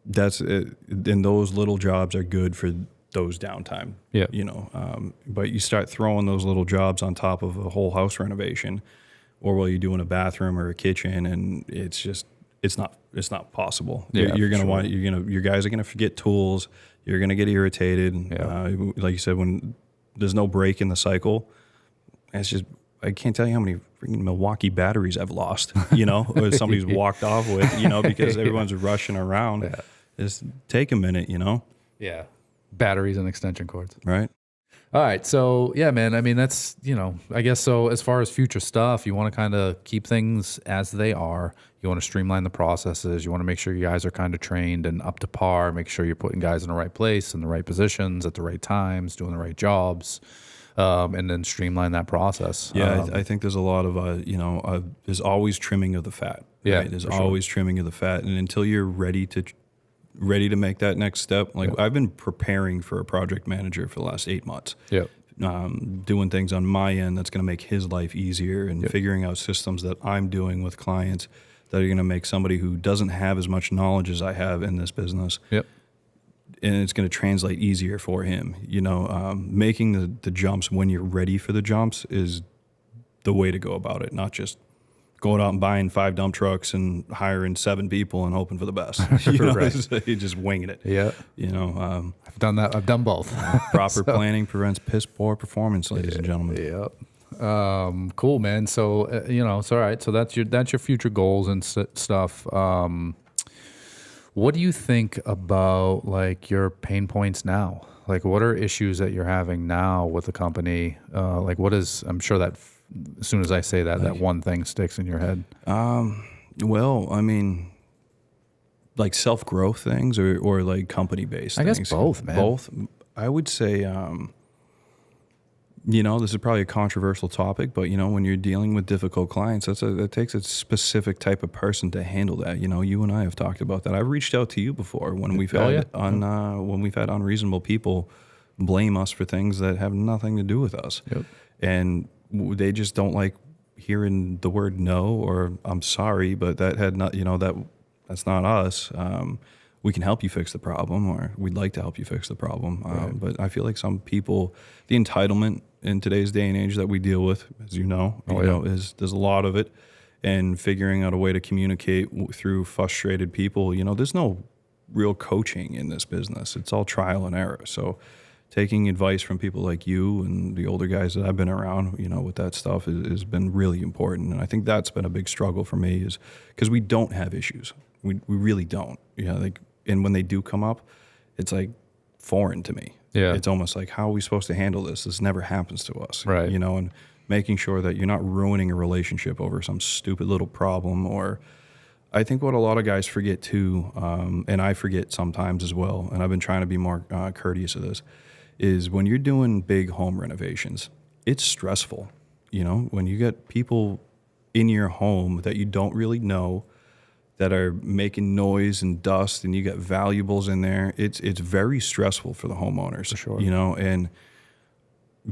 That's it. And those little jobs are good for those downtime. Yeah. You know, but you start throwing those little jobs on top of a whole house renovation, or while you're doing a bathroom or a kitchen, and it's not possible. Yeah, you're gonna your guys are gonna forget tools. You're gonna get irritated. Like you said, when there's no break in the cycle, it's just, I can't tell you how many freaking Milwaukee batteries I've lost, you know, or somebody's walked off with, you know, because everyone's rushing around. Yeah. Just take a minute, you know? Yeah. Batteries and extension cords. Right. All right. So, yeah, man, I mean, that's, you know, I guess so as far as future stuff, you want to kind of keep things as they are. You want to streamline the processes. You want to make sure you guys are kind of trained and up to par, make sure you're putting guys in the right place, in the right positions, at the right times, doing the right jobs, and then streamline that process. Yeah, I think there's a lot of, you know, there's always trimming of the fat. Yeah, right? There's always trimming of the fat. And until you're ready to make that next step. Like, I've been preparing for a project manager for the last 8 months. Yeah. Doing things on my end that's going to make his life easier, and figuring out systems that I'm doing with clients that are going to make somebody who doesn't have as much knowledge as I have in this business. Yep. And it's going to translate easier for him. You know, making the jumps when you're ready for the jumps is the way to go about it, not just going out and buying 5 dump trucks and hiring 7 people and hoping for the best. You know, you're just winging it. Yeah. You know, I've done that. I've done both. Proper planning prevents piss poor performance, ladies and gentlemen. Yep. Cool, man. So, you know, it's all right. So that's your future goals and stuff. What do you think about like your pain points now? Like, what are issues that you're having now with the company? Like, what is, I'm sure that as soon as I say that, that one thing sticks in your head. Well, I mean, like self-growth things or like company-based things? I guess both, man. Both. I would say, you know, this is probably a controversial topic, but, you know, when you're dealing with difficult clients, that takes a specific type of person to handle that. You know, you and I have talked about that. I've reached out to you before when we've had when we've had unreasonable people blame us for things that have nothing to do with us. Yep. And they just don't like hearing the word no or I'm sorry, but that had not, you know, that's not us. We can help you fix the problem, or we'd like to help you fix the problem. But I feel like some people, the entitlement in today's day and age that we deal with, as you know, there's a lot of it, and figuring out a way to communicate through frustrated people. You know, there's no real coaching in this business. It's all trial and error. So taking advice from people like you and the older guys that I've been around, with that stuff has been really important. And I think that's been a big struggle for me, is because we don't have issues. We really don't. And when they do come up, it's like foreign to me. Yeah. It's almost like, how are we supposed to handle this? This never happens to us. Right. And making sure that you're not ruining a relationship over some stupid little problem. Or I think what a lot of guys forget too, and I forget sometimes as well, and I've been trying to be more courteous of this, is when you're doing big home renovations, it's stressful. When you get people in your home that you don't really know, that are making noise and dust, and you got valuables in there, it's very stressful for the homeowners. For sure. And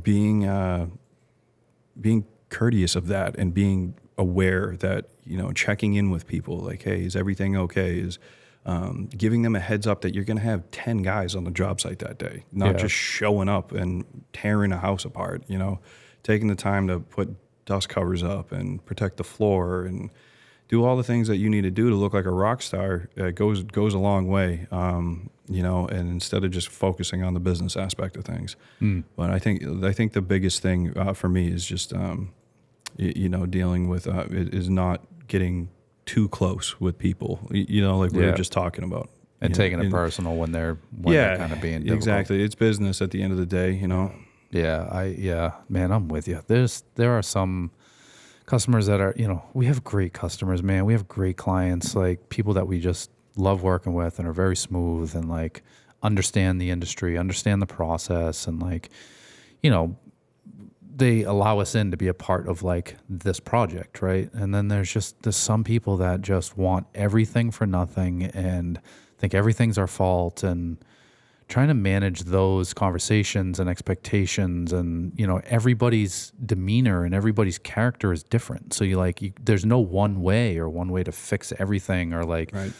being courteous of that, and being aware that, checking in with people like, hey, is everything okay? Is giving them a heads up that you're going to have 10 guys on the job site that day, not just showing up and tearing a house apart, taking the time to put dust covers up and protect the floor and do all the things that you need to do to look like a rock star. Goes a long way, and instead of just focusing on the business aspect of things. But I think the biggest thing for me is just, dealing with is not getting too close with people, like we were just talking about. And taking it personal when they're kind of being difficult. Exactly. It's business at the end of the day, Yeah, man, I'm with you. There are some customers that are, we have great customers, man. We have great clients, like people that we just love working with and are very smooth and like understand the industry, understand the process, and like, they allow us in to be a part of like this project, right? And then there's some people that just want everything for nothing and think everything's our fault, and trying to manage those conversations and expectations, and everybody's demeanor and everybody's character is different. So there's no one way to fix everything, or like, right.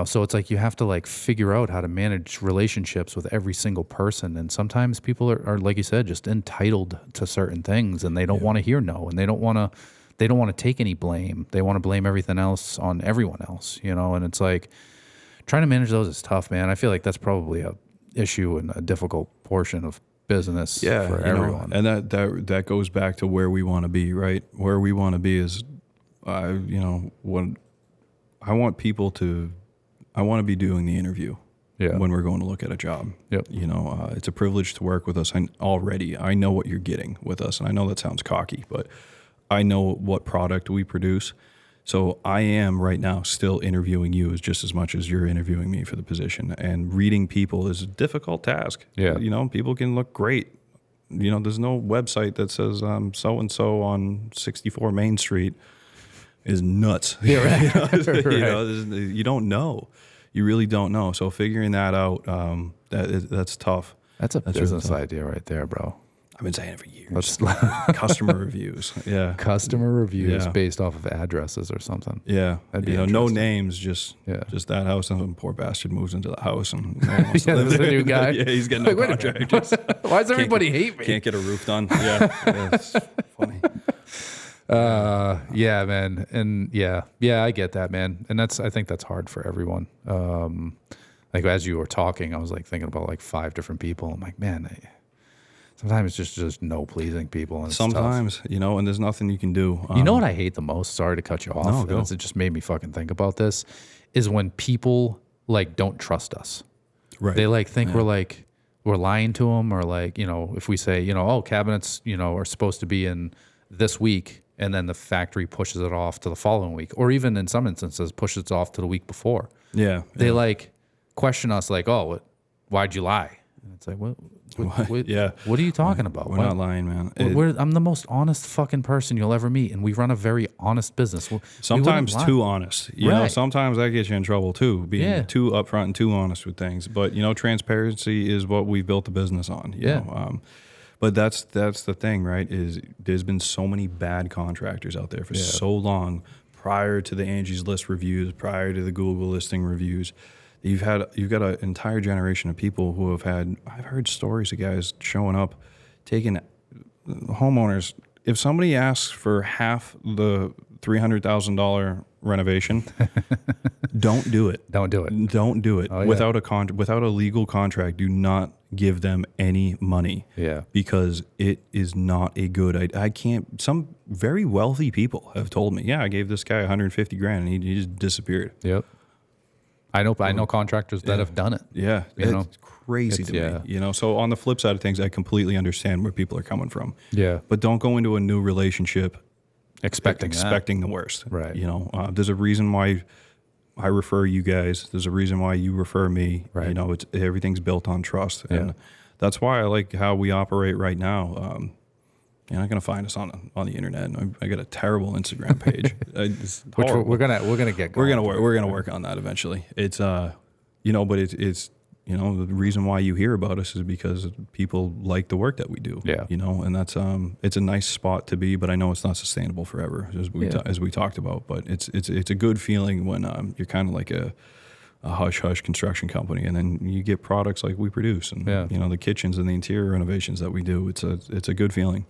So it's like you have to like figure out how to manage relationships with every single person. And sometimes people are like you said, just entitled to certain things, and they don't want to hear no, and they don't want to take any blame. They want to blame everything else on everyone else, and it's like trying to manage those is tough, man. I feel like that's probably a issue and a difficult portion of business for everyone. And that goes back to where we want to be, right? Where we want to be is, when I want to be doing the interview when we're going to look at a job. Yep. It's a privilege to work with us. I know what you're getting with us, and I know that sounds cocky, but I know what product we produce. So I am right now still interviewing you as just as much as you're interviewing me for the position. And reading people is a difficult task. Yeah. People can look great. There's no website that says so-and-so on 64 Main Street is nuts. Yeah, right. You don't know. You really don't know. So figuring that out, that's tough. That's a business really idea right there, bro. I've been saying it for years. Customer reviews. Yeah. Customer reviews based off of addresses or something. Yeah. That'd be no names, just that house, and some poor bastard moves into the house and no one wants to live there's there. a new guy. Yeah, he's getting no contract. Why does everybody hate me? Can't get a roof done. Yeah. It's funny. Yeah, man. And yeah, I get that, man. And I think that's hard for everyone. Like as you were talking, I was like thinking about like 5 different people. I'm like, man, sometimes it's just no pleasing people. And it's sometimes, tough. And there's nothing you can do. You know what I hate the most? Sorry to cut you off. No, go. It just made me fucking think about this, is when people like don't trust us. Right. They like think we're lying to them, or like, if we say, cabinets, are supposed to be in this week, and then the factory pushes it off to the following week, or even in some instances pushes it off to the week before. Yeah. They like question us like, oh, why'd you lie? And it's like, what are you talking about? We're not lying, man. I'm the most honest fucking person you'll ever meet, and we run a very honest business. Sometimes too honest. Sometimes that gets you in trouble too, being too upfront and too honest with things. But, transparency is what we've built the business on. You know? But that's the thing, right? Is there's been so many bad contractors out there for so long, prior to the Angie's List reviews, prior to the Google listing reviews. You've got an entire generation of people who have had. I've heard stories of guys showing up, taking homeowners. If somebody asks for half the $300,000 renovation, don't do it. Don't do it. Don't do it. Oh, yeah. Without a legal contract, do not give them any money. Yeah. Because it is not a good, I can't, some very wealthy people have told me, yeah, I gave this guy 150 grand and he just disappeared. Yep. I know contractors that have done it. Yeah. It's crazy to yeah. me, you know? So on the flip side of things, I completely understand where people are coming from. Yeah. But don't go into a new relationship Expecting the worst. Right. You know, there's a reason why I refer you guys. There's a reason why you refer me. Right. You know, everything's built on trust. Yeah. And that's why I like how we operate right now. You're not going to find us on the internet. I got a terrible Instagram page. Which we're gonna get going. We're gonna work on that eventually. It's you know, but it's you know, the reason why you hear about us is because people like the work that we do. Yeah. You know, and that's it's a nice spot to be, but I know it's not sustainable forever, as we talked about. But it's a good feeling when you're kind of like a hush hush construction company, and then you get products like we produce, and you know, the kitchens and the interior renovations that we do. It's a good feeling.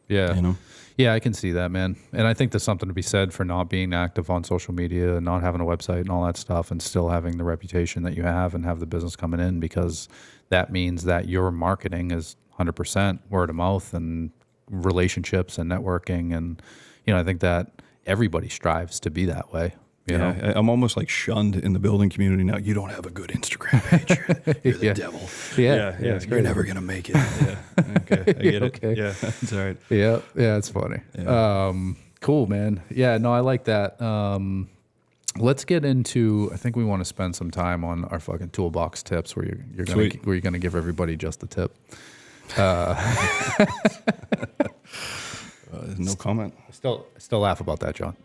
Yeah. You know? Yeah, I can see that, man. And I think there's something to be said for not being active on social media and not having a website and all that stuff, and still having the reputation that you have and have the business coming in, because that means that your marketing is 100% word of mouth and relationships and networking. And, you know, I think that everybody strives to be that way. You know? I'm almost like shunned in the building community now. You don't have a good Instagram page. You're the devil. Yeah. You're never gonna make it. Yeah. Okay. I get it. Okay. Yeah. It's all right. Yeah. It's funny. Yeah. Cool, man. Yeah. No, I like that. Let's get into. I think we want to spend some time on our fucking toolbox tips, where you're gonna give everybody just the tip. No comment. Still laugh about that, John.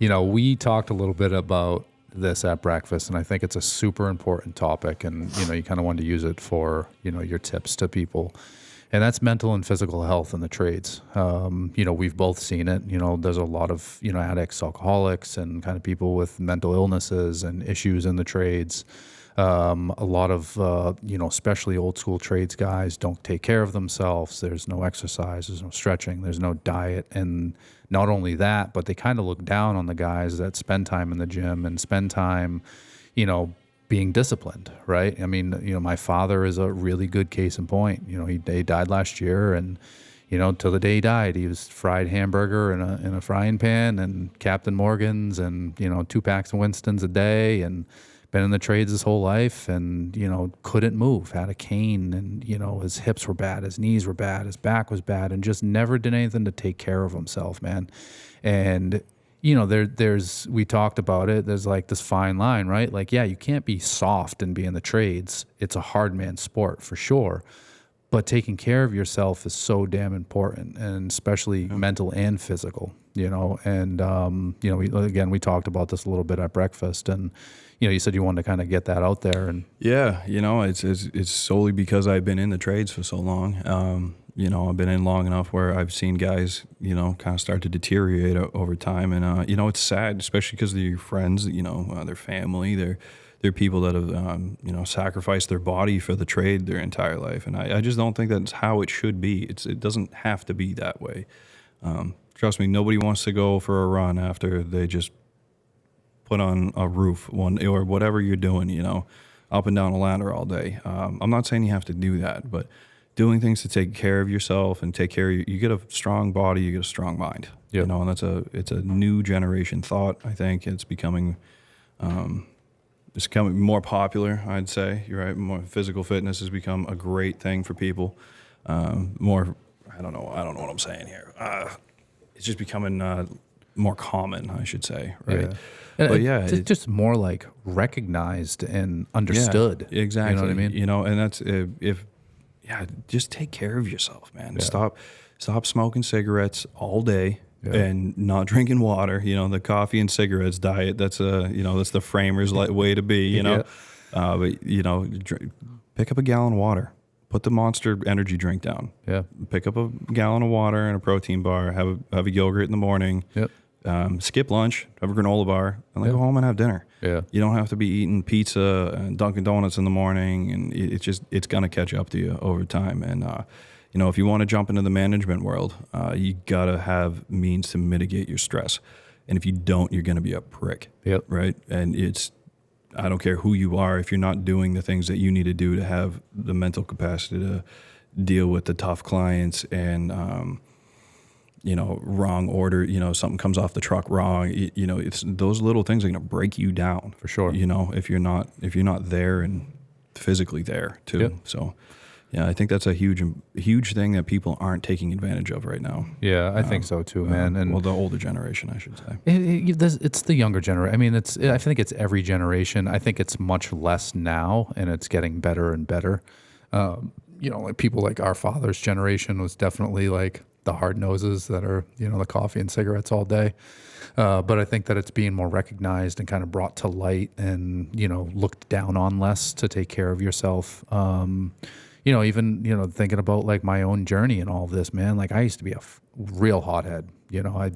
You know, we talked a little bit about this at breakfast, and I think it's a super important topic. And, you know, you kind of wanted to use it for, you know, your tips to people. And that's mental and physical health in the trades. You know, we've both seen it. You know, there's a lot of, you know, addicts, alcoholics, and kind of people with mental illnesses and issues in the trades. A lot of, you know, especially old school trades guys don't take care of themselves. There's no exercise, there's no stretching, there's no diet. And not only that, but they kind of look down on the guys that spend time in the gym and spend time, you know, being disciplined, right? I mean, you know, my father is a really good case in point. You know, he died last year, and, you know, till the day he died, he was fried hamburger in a frying pan and Captain Morgan's and, you know, 2 packs of Winston's a day, and been in the trades his whole life, and, you know, couldn't move, had a cane, and, you know, his hips were bad, his knees were bad, his back was bad, and just never did anything to take care of himself, man. And, you know, there's, we talked about it, there's like this fine line, right? Like, yeah, you can't be soft and be in the trades. It's a hard man sport for sure. But taking care of yourself is so damn important, and especially mental and physical, you know. And, you know, we talked about this a little bit at breakfast, and, you know, you said you wanted to kind of get that out there. And yeah, you know, it's solely because I've been in the trades for so long. You know, I've been in long enough where I've seen guys, you know, kind of start to deteriorate over time. And, you know, it's sad, especially because they're your friends, you know, their family, they're people that have, you know, sacrificed their body for the trade their entire life. And I just don't think that's how it should be. It doesn't have to be that way. Trust me, nobody wants to go for a run after they just put on a roof or whatever you're doing, you know, up and down a ladder all day. I'm not saying you have to do that, but doing things to take care of yourself and take care of you get a strong body, you get a strong mind. Yep. You know, and it's a new generation thought. I think it's becoming more popular, I'd say. You're right. More physical fitness has become a great thing for people. I don't know what I'm saying here. It's just becoming more common, I should say, right? Yeah. But yeah, it's just more like recognized and understood. Yeah, exactly. You know what I mean? You know, and that's just take care of yourself, man. Yeah. Stop smoking cigarettes all day. Yeah. And not drinking water, you know, the coffee and cigarettes diet. That's that's the framers' way to be, you know. Yeah. But you know, pick up a gallon of water. Put the Monster energy drink down. Yeah. Pick up a gallon of water and a protein bar. Have a yogurt in the morning. Yep. Skip lunch. Have a granola bar, and then go home and have dinner. Yeah. You don't have to be eating pizza and Dunkin' Donuts in the morning, and it's gonna catch up to you over time. And you know, if you want to jump into the management world, you got to have means to mitigate your stress. And if you don't, you're going to be a prick. Yep. Right. And I don't care who you are, if you're not doing the things that you need to do to have the mental capacity to deal with the tough clients and, you know, wrong order, you know, something comes off the truck wrong, you know, it's those little things are going to break you down For sure. you know, if you're not there and physically there too. Yep. So yeah, I think that's a huge thing that people aren't taking advantage of right now. Yeah, I think so too, man. And well, the older generation, I should say. it's the younger generation. I mean, I think it's every generation. I think it's much less now, and it's getting better and better. You know, like people like our father's generation was definitely like the hard noses that are, you know, the coffee and cigarettes all day. But I think that it's being more recognized and kind of brought to light and, you know, looked down on less to take care of yourself. You know, even, you know, thinking about like my own journey and all of this, man, like I used to be a real hothead, you know, I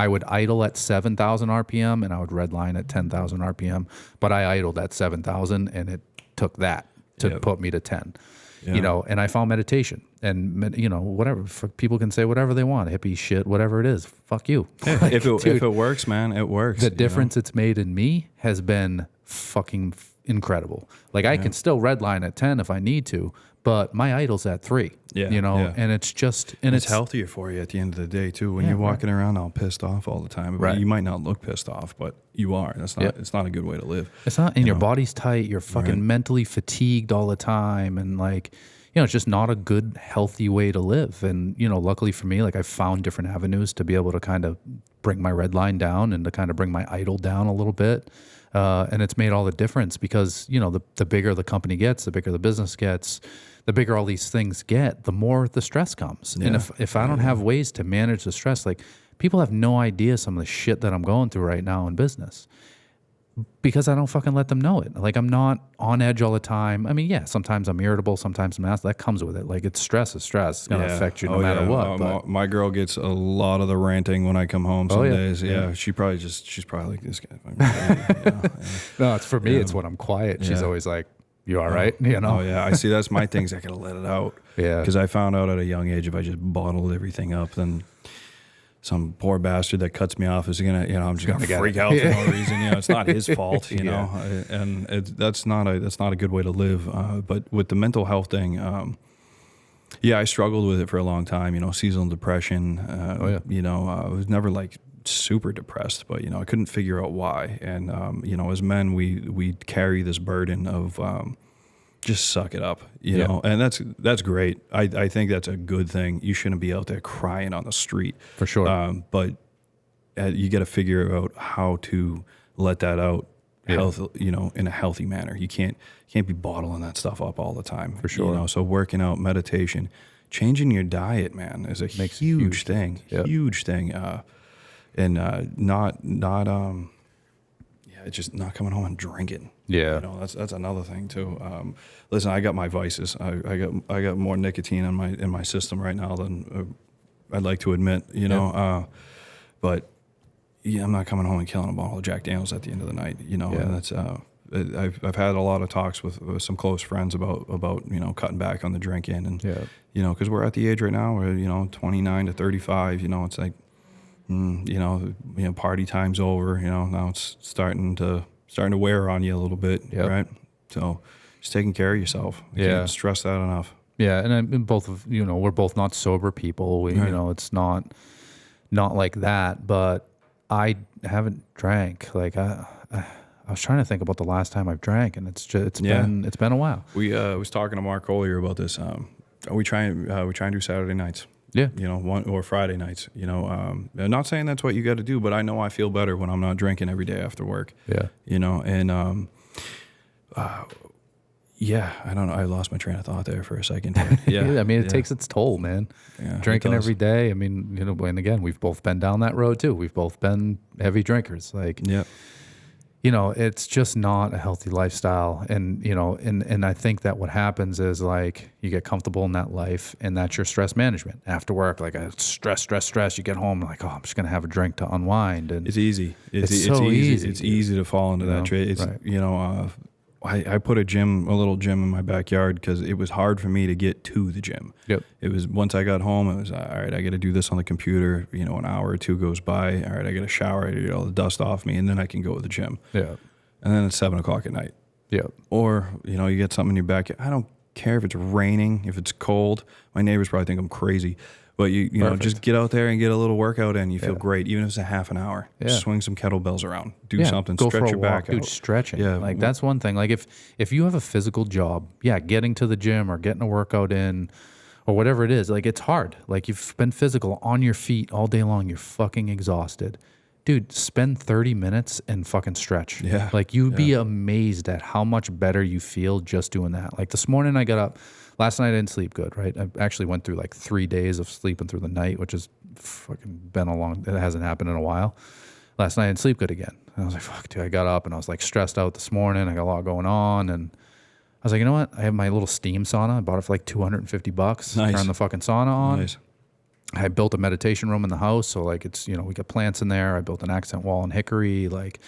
would idle at 7,000 RPM and I would redline at 10,000 RPM, but I idled at 7,000 and it took that to put me to 10. You know, and I found meditation and, you know, whatever, people can say whatever they want, hippie shit, whatever it is, fuck you. Yeah, Like, if it works, man, it works. The difference it's made in me has been fucking incredible. Like I can still redline at 10 if I need to, but my idle's at 3, you know, and it's just, and it's healthier for you at the end of the day too. When you're walking around all pissed off all the time, Right. You might not look pissed off, but you are. That's not, it's not a good way to live. It's not, and your body's tight. You're fucking mentally fatigued all the time. And like, you know, it's just not a good, healthy way to live. And, you know, luckily for me, like I've found different avenues to be able to kind of bring my red line down and to kind of bring my idle down a little bit. And it's made all the difference because, you know, the bigger the company gets, the bigger the business gets, the bigger all these things get, the more the stress comes. Yeah. And if I don't have ways to manage the stress, like people have no idea some of the shit that I'm going through right now in business because I don't fucking let them know it. Like I'm not on edge all the time. I mean, yeah, sometimes I'm irritable, sometimes I'm not. That comes with it. Like it's stress is stress. It's going to affect you no matter what. But my girl gets a lot of the ranting when I come home some days. Yeah. She's probably like this guy. No, it's for me. It's when I'm quiet. She's always like, you all right? You know? Oh yeah. I see. That's my things. I gotta let it out. Yeah. Because I found out at a young age, if I just bottled everything up, then some poor bastard that cuts me off is gonna, you know, I'm just gonna freak out for no reason. You know, it's not his fault. You know, and that's not a good way to live. But with the mental health thing, I struggled with it for a long time. You know, seasonal depression. You know, I was never like super depressed, but you know, I couldn't figure out why. And you know, as men, we carry this burden of just suck it up, you know, and that's great. I think that's a good thing. You shouldn't be out there crying on the street for sure. But you got to figure out how to let that out, you know, in a healthy manner. You can't be bottling that stuff up all the time. For sure. You know, so working out, meditation, changing your diet, man, is a huge thing. Huge thing. And it's just not coming home and drinking. Yeah, you know, that's another thing too. Listen, I got my vices. I got more nicotine in my system right now than I'd like to admit. You know, but I'm not coming home and killing a bottle of Jack Daniels at the end of the night. You know, and that's I've had a lot of talks with some close friends about you know, cutting back on the drinking and you know, because we're at the age right now where, you know, 29 to 35. You know, it's like. You know, party time's over. You know, now it's starting to wear on you a little bit, right? So, just taking care of yourself. You can't stress that enough. Yeah, and both of you know, we're both not sober people. We, you know, it's not like that. But I haven't drank. Like I was trying to think about the last time I've drank, and it's been a while. We was talking to Mark earlier about this. We try and do Saturday nights. Yeah. You know, or Friday nights, you know, I'm not saying that's what you got to do, but I know I feel better when I'm not drinking every day after work. Yeah. You know, and, I don't know. I lost my train of thought there for a second. Yeah. I mean, it takes its toll, man. Yeah, drinking every day. I mean, you know, and again, we've both been down that road too. We've both been heavy drinkers. Like, you know, it's just not a healthy lifestyle. And, you know, and I think that what happens is like you get comfortable in that life and that's your stress management after work. Like stress. You get home like, oh, I'm just going to have a drink to unwind. And it's easy. It's so easy. It's easy to fall into that trade. It's, you know, I put a little gym in my backyard because it was hard for me to get to the gym. Yep. It was, once I got home, it was, all right, I got to do this on the computer. You know, an hour or two goes by. All right, I got to shower, I got to get all the dust off me, and then I can go to the gym. Yeah. And then it's 7 o'clock at night. Yeah. Or, you know, you get something in your backyard. I don't care if it's raining, if it's cold. My neighbors probably think I'm crazy. But you know, just get out there and get a little workout in. You feel great, even if it's a half an hour. Yeah. Swing some kettlebells around. Do something. Go Stretch for a your walk. back Dude, out. stretching. Yeah. Like that's one thing. Like if you have a physical job, getting to the gym or getting a workout in or whatever it is, like it's hard. Like you've been physical on your feet all day long. You're fucking exhausted. Dude, spend 30 minutes and fucking stretch. Yeah. Like you'd be amazed at how much better you feel just doing that. Like this morning I got up. Last night I didn't sleep good, right? I actually went through like 3 days of sleeping through the night, which has fucking been it hasn't happened in a while. Last night I didn't sleep good again. I was like, fuck, dude, I got up and I was like stressed out this morning. I got a lot going on. And I was like, you know what? I have my little steam sauna. I bought it for like $250. Nice. Turn the fucking sauna on. Nice. I built a meditation room in the house. So like it's, we got plants in there. I built an accent wall in hickory. Like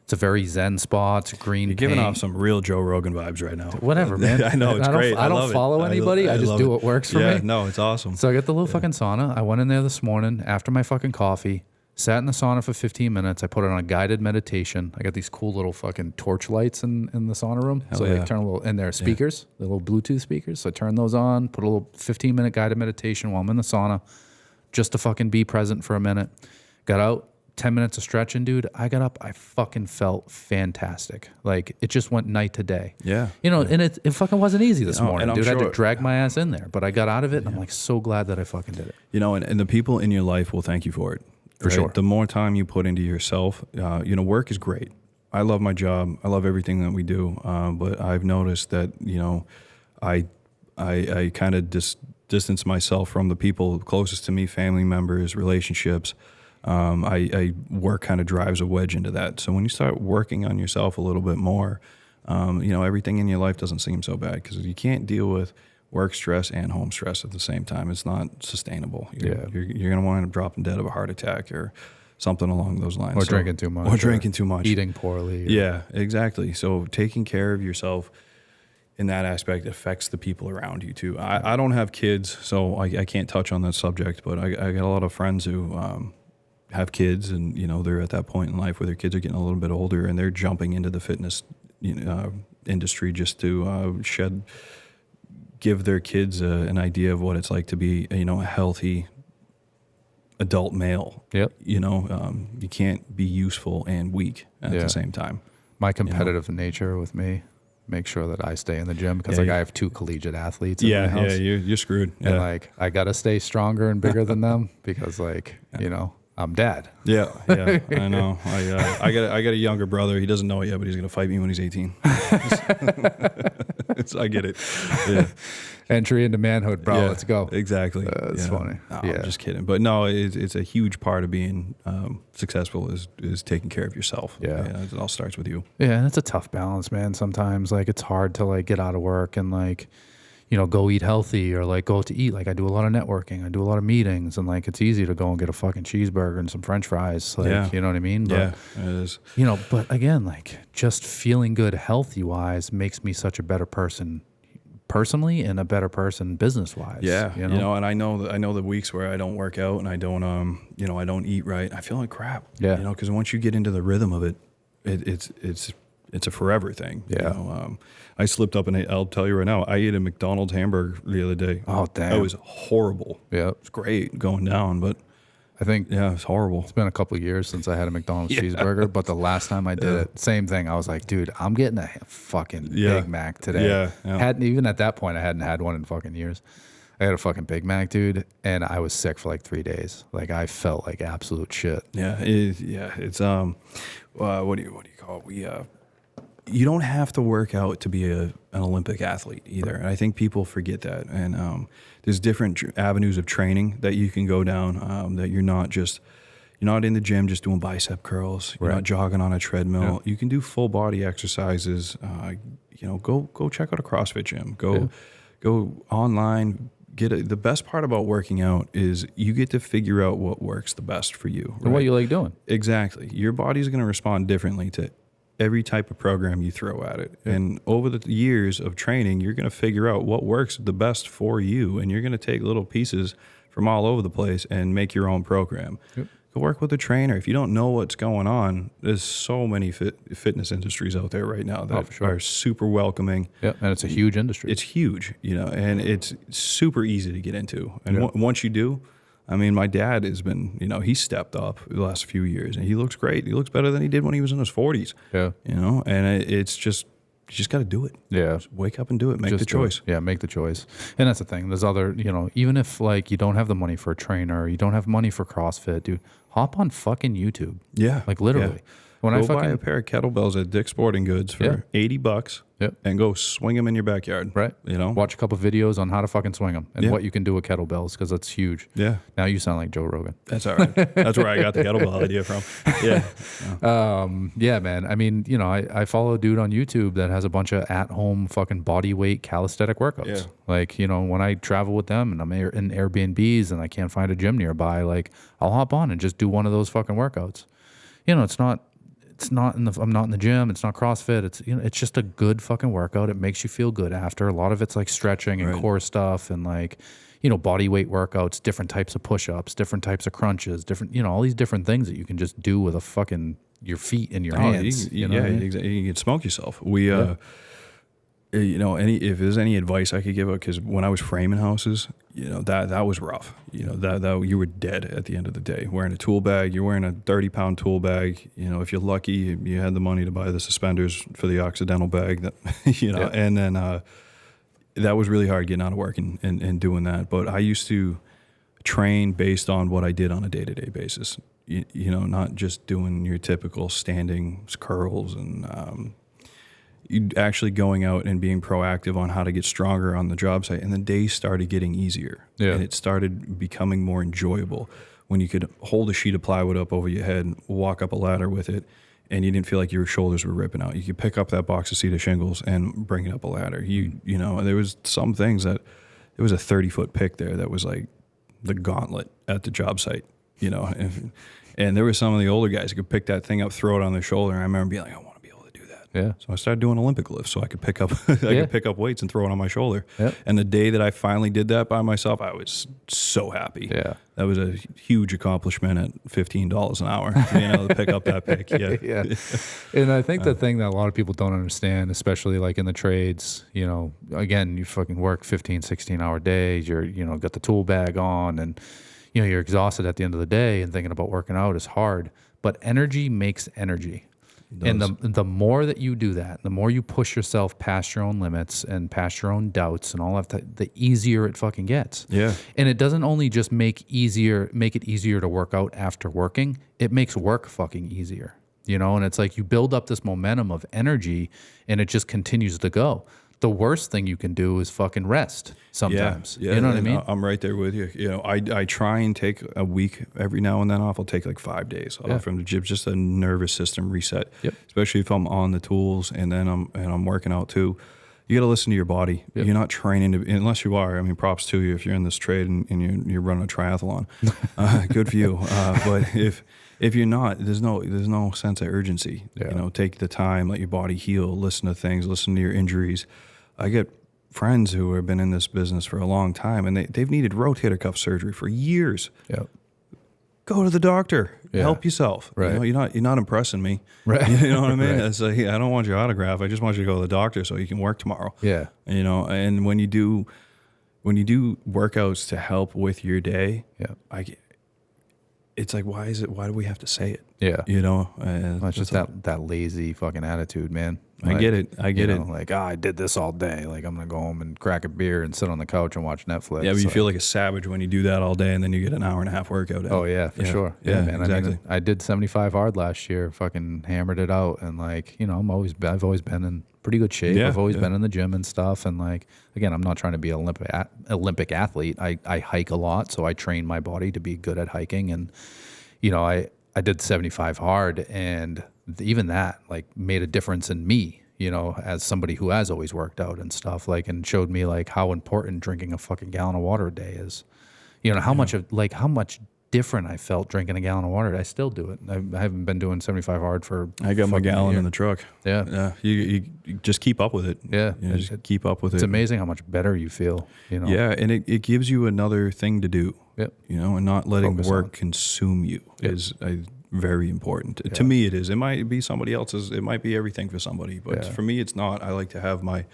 it's a very zen spot. It's green You're giving paint. off some real Joe Rogan vibes right now. Whatever, man. I know, it's great. I don't love it. follow anybody. I just do it. what works for Yeah, me. no, it's awesome. So I got the little fucking sauna. I went in there this morning after my fucking coffee, sat in the sauna for 15 minutes. I put on a guided meditation. I got these cool little fucking torch lights in the sauna room. So yeah. they turn a little, and they're speakers, the little Bluetooth speakers. So I turn those on, put a little 15-minute guided meditation while I'm in the sauna, just to fucking be present for a minute. Got out. 10 minutes of stretching, dude. I got up. I fucking felt fantastic. Like it just went night to day. Yeah. And it fucking wasn't easy this morning, and I'm dude. I had sure- to drag my ass in there, but I got out of it. And I'm like so glad that I fucking did it. You know, and the people in your life will thank you for it. For sure. The more time you put into yourself, work is great. I love my job. I love everything that we do. But I've noticed that, I kind of distance myself from the people closest to me, family members, relationships. Work kind of drives a wedge into that. So when you start working on yourself a little bit more, everything in your life doesn't seem so bad because you can't deal with work stress and home stress at the same time. It's not sustainable. You're going to wind up dropping dead of a heart attack or something along those lines. Or drinking too much. Eating poorly. Yeah, exactly. So taking care of yourself in that aspect affects the people around you too. I don't have kids, so I can't touch on that subject, but I got a lot of friends who have kids and, they're at that point in life where their kids are getting a little bit older and they're jumping into the fitness industry just to give their kids an idea of what it's like to be, a healthy adult male. Yep. You can't be useful and weak at the same time. My competitive nature with me, make sure that I stay in the gym because I have 2 collegiate athletes in my house. Yeah, you're screwed. And I got to stay stronger and bigger than them because I'm dad. Yeah, I know. I got a younger brother. He doesn't know it yet, but he's going to fight me when he's 18. I get it. Yeah. Entry into manhood, bro. Yeah, Let's go. Exactly. It's funny. No, I'm just kidding. But no, it's a huge part of being successful is taking care of yourself. Yeah. It all starts with you. Yeah, and it's a tough balance, man. Sometimes it's hard to get out of work and go eat healthy or go to eat. I do a lot of networking. I do a lot of meetings and it's easy to go and get a fucking cheeseburger and some French fries. You know what I mean? But, yeah, it is. But again, just feeling good healthy wise makes me such a better person personally and a better person business wise. Yeah. And I know the weeks where I don't work out and I don't, I don't eat right. I feel like crap. Yeah. Because once you get into the rhythm of it, it's a forever thing. Yeah. I slipped up and I'll tell you right now, I ate a McDonald's hamburger the other day. Oh, damn. That was horrible. Yeah. It's great going down, but I think it's horrible. It's been a couple of years since I had a McDonald's cheeseburger, but the last time I did it, same thing. I was like, dude, I'm getting a fucking Big Mac today. Yeah. Even at that point, I hadn't had one in fucking years. I had a fucking Big Mac, dude, and I was sick for 3 days. I felt like absolute shit. Yeah. It's what do you call it? You don't have to work out to be an Olympic athlete either. And I think people forget that. And there's different avenues of training that you can go down. That you're not in the gym just doing bicep curls. You're not jogging on a treadmill. Yeah. You can do full body exercises. Go check out a CrossFit gym. Go online. The best part about working out is you get to figure out what works the best for you. Right? And what you like doing. Exactly. Your body's going to respond differently to every type of program you throw at it. And over the years of training, you're going to figure out what works the best for you. And you're going to take little pieces from all over the place and make your own program. Yep. Go work with a trainer. If you don't know what's going on, there's so many fitness industries out there right now that are super welcoming. Yeah, and it's a huge industry. It's huge, and it's super easy to get into. And once you do, I mean, my dad has been, he stepped up the last few years, and he looks great. He looks better than he did when he was in his 40s. Yeah. And it's just, you just got to do it. Yeah. Just wake up and do it. Make the choice. Yeah, make the choice. And that's the thing. There's other, even if like you don't have the money for a trainer, you don't have money for CrossFit, dude, hop on fucking YouTube. Yeah. Like literally. Yeah. When go buy a pair of kettlebells at Dick's Sporting Goods for $80 and go swing them in your backyard. Right. Watch a couple videos on how to fucking swing them and what you can do with kettlebells because that's huge. Yeah. Now you sound like Joe Rogan. That's all right. That's where I got the kettlebell idea from. Yeah. Yeah, man. I mean, I follow a dude on YouTube that has a bunch of at-home fucking body weight calisthenic workouts. Yeah. Like, when I travel with them and I'm in Airbnbs and I can't find a gym nearby, like I'll hop on and just do one of those fucking workouts. I'm not in the gym. It's not CrossFit. It's just a good fucking workout. It makes you feel good after. A lot of it's like stretching and core stuff and like, body weight workouts, different types of push-ups, different types of crunches, different, all these different things that you can just do with your feet and your hands. Exactly. You can smoke yourself. If there's any advice I could give, because when I was framing houses, that was rough. That you were dead at the end of the day. Wearing a tool bag, you're wearing a 30-pound tool bag. If you're lucky, you had the money to buy the suspenders for the Occidental bag. That and then that was really hard getting out of work and doing that. But I used to train based on what I did on a day-to-day basis. Not just doing your typical standing curls and. You actually going out and being proactive on how to get stronger on the job site. And the days started getting easier. Yeah. And it started becoming more enjoyable when you could hold a sheet of plywood up over your head and walk up a ladder with it, and you didn't feel like your shoulders were ripping out. You could pick up that box of cedar shingles and bring it up a ladder. There was some things that there was a 30-foot pick there that was like the gauntlet at the job site, and there were some of the older guys who could pick that thing up, throw it on their shoulder. And I remember being like, yeah. So I started doing Olympic lifts so I could pick up could pick up weights and throw it on my shoulder. Yep. And the day that I finally did that by myself, I was so happy. Yeah. That was a huge accomplishment at $15 an hour, to pick up that pick. Yeah. Yeah. And I think the thing that a lot of people don't understand, especially like in the trades, again, you fucking work 15, 16-hour days, you're, got the tool bag on and, you're exhausted at the end of the day and thinking about working out is hard, but energy makes energy. And the more that you do that, the more you push yourself past your own limits and past your own doubts and all of that, the easier it fucking gets. Yeah. And it doesn't only just make it easier to work out after working, it makes work fucking easier. And it's like you build up this momentum of energy and it just continues to go. The worst thing you can do is fucking rest sometimes. Yeah. You know what I mean? I'm right there with you. I try and take a week every now and then off. I'll take like 5 days off from the gym, just a nervous system reset. Yep. Especially if I'm on the tools and then I'm working out too. You got to listen to your body. Yep. You're not training unless you are. I mean, props to you if you're in this trade and you're running a triathlon. Good for you. But if you're not, there's no sense of urgency. Yeah. Take the time, let your body heal, listen to things, listen to your injuries. I get friends who have been in this business for a long time, and they've needed rotator cuff surgery for years. Yep. Go to the doctor. Yeah. Help yourself. Right. You're not impressing me. Right. You know what I mean? Right. It's like, I don't want your autograph. I just want you to go to the doctor so you can work tomorrow. Yeah. And when you do workouts to help with your day, it's like, why do we have to say it? Yeah. It's just that lazy fucking attitude, man. I get it. Like, I did this all day. Like, I'm going to go home and crack a beer and sit on the couch and watch Netflix. Yeah, but you feel like a savage when you do that all day and then you get an hour and a half workout in. Oh, yeah, for sure. Yeah, man. Exactly. I did 75 hard last year, fucking hammered it out. And like, I've always been in pretty good shape. I've always been in the gym and stuff. And like, again, I'm not trying to be an Olympic athlete. I hike a lot, so I train my body to be good at hiking. And, I did 75 hard, and even that like made a difference in me, as somebody who has always worked out and stuff, like, and showed me like how important drinking a fucking gallon of water a day is. How much different I felt drinking a gallon of water. I still do it. I haven't been doing 75 hard for. I got my gallon in the truck. Yeah. You just keep up with it. Yeah. You know, just keep up with it. It's amazing how much better you feel. You know. Yeah, and it gives you another thing to do. Yep. You know, and not letting Focus work on. consume you is very important. Yeah. To me, it is. It might be somebody else's. It might be everything for somebody, but for me, it's not. I like to have my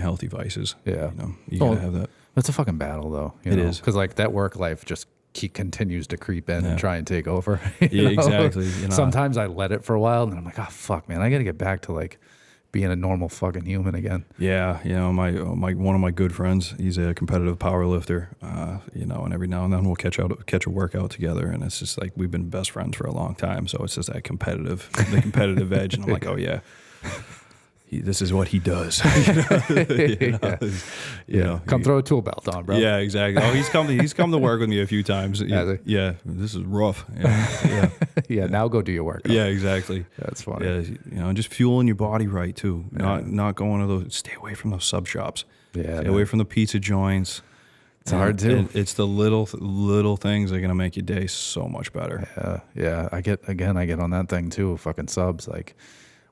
healthy vices. Yeah. You know, you gotta have that. It's a fucking battle, though. It is. Because, like, that work life just continues to creep in and try and take over. Yeah, know? exactly. You know. Sometimes I let it for a while, and then I'm like, oh, fuck, man. I got to get back to, like, being a normal fucking human again. Yeah, you know, my one of my good friends, he's a competitive power lifter, you know, and every now and then we'll catch a workout together, and it's just like we've been best friends for a long time, so it's just that competitive edge, and I'm like, oh yeah, this is what he does. You know, Come throw a tool belt on, bro. Yeah, exactly. Oh, he's come to work with me a few times. Yeah, this is rough. Yeah. Yeah, now go do your work. Yeah, exactly. That's funny. Yeah, you know, just fueling your body right too. Not going to those. Stay away from those sub shops. Yeah, Stay away from the pizza joints. It's hard too. It's the little things that are gonna make your day so much better. Yeah. I get on that thing too. Fucking subs, like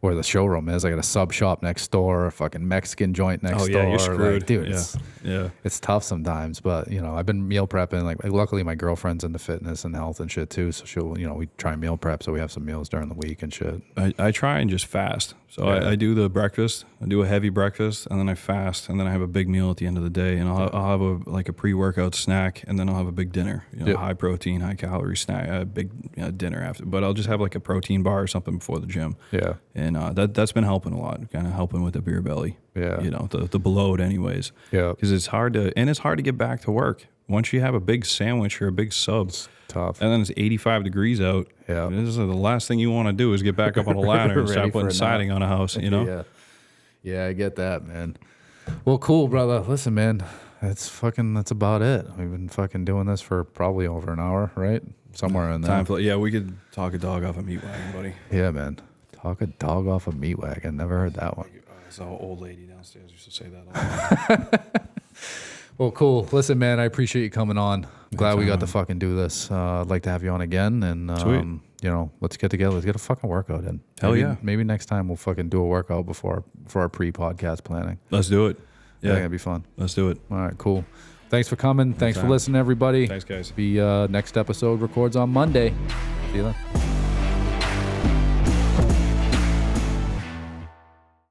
where the showroom is. I got a sub shop next door, a fucking Mexican joint next door. You're screwed. Like, dude, Yeah. it's tough sometimes, but you know, I've been meal prepping. Like, luckily my girlfriend's into fitness and health and shit too, so she'll, you know, we try meal prep, so we have some meals during the week and shit. I try and just fast. So I do the breakfast. I do a heavy breakfast, and then I fast, and then I have a big meal at the end of the day, and I'll have a pre-workout snack, and then I'll have a big dinner. You know, high protein, high calorie snack, a big dinner after. But I'll just have like a protein bar or something before the gym. Yeah, and that's been helping a lot, kind of helping with the beer belly. Yeah, you know, the bloat, anyways. Yeah, because it's hard to get back to work once you have a big sandwich or a big sub. Tough. And then it's 85 degrees out. Yeah. This is the last thing you want to do is get back up on a ladder and start putting siding on a house, you know? Yeah, I get that, man. Well, cool, brother. Listen, man, that's about it. We've been fucking doing this for probably over an hour, right? Somewhere in there. We could talk a dog off a meat wagon, buddy. Yeah, man. Talk a dog off a meat wagon. Never heard that one. I saw an old lady downstairs used to say that all the time. Well, cool. Listen, man, I appreciate you coming on. I'm glad we got to fucking do this. I'd like to have you on again, and you know, let's get together. Let's get a fucking workout in. Maybe next time we'll fucking do a workout for our pre-podcast planning. Let's do it. Yeah, I think that'd be fun. Let's do it. All right, cool. Thanks for coming. Thanks for listening, everybody. Thanks, guys. The next episode records on Monday. See you then.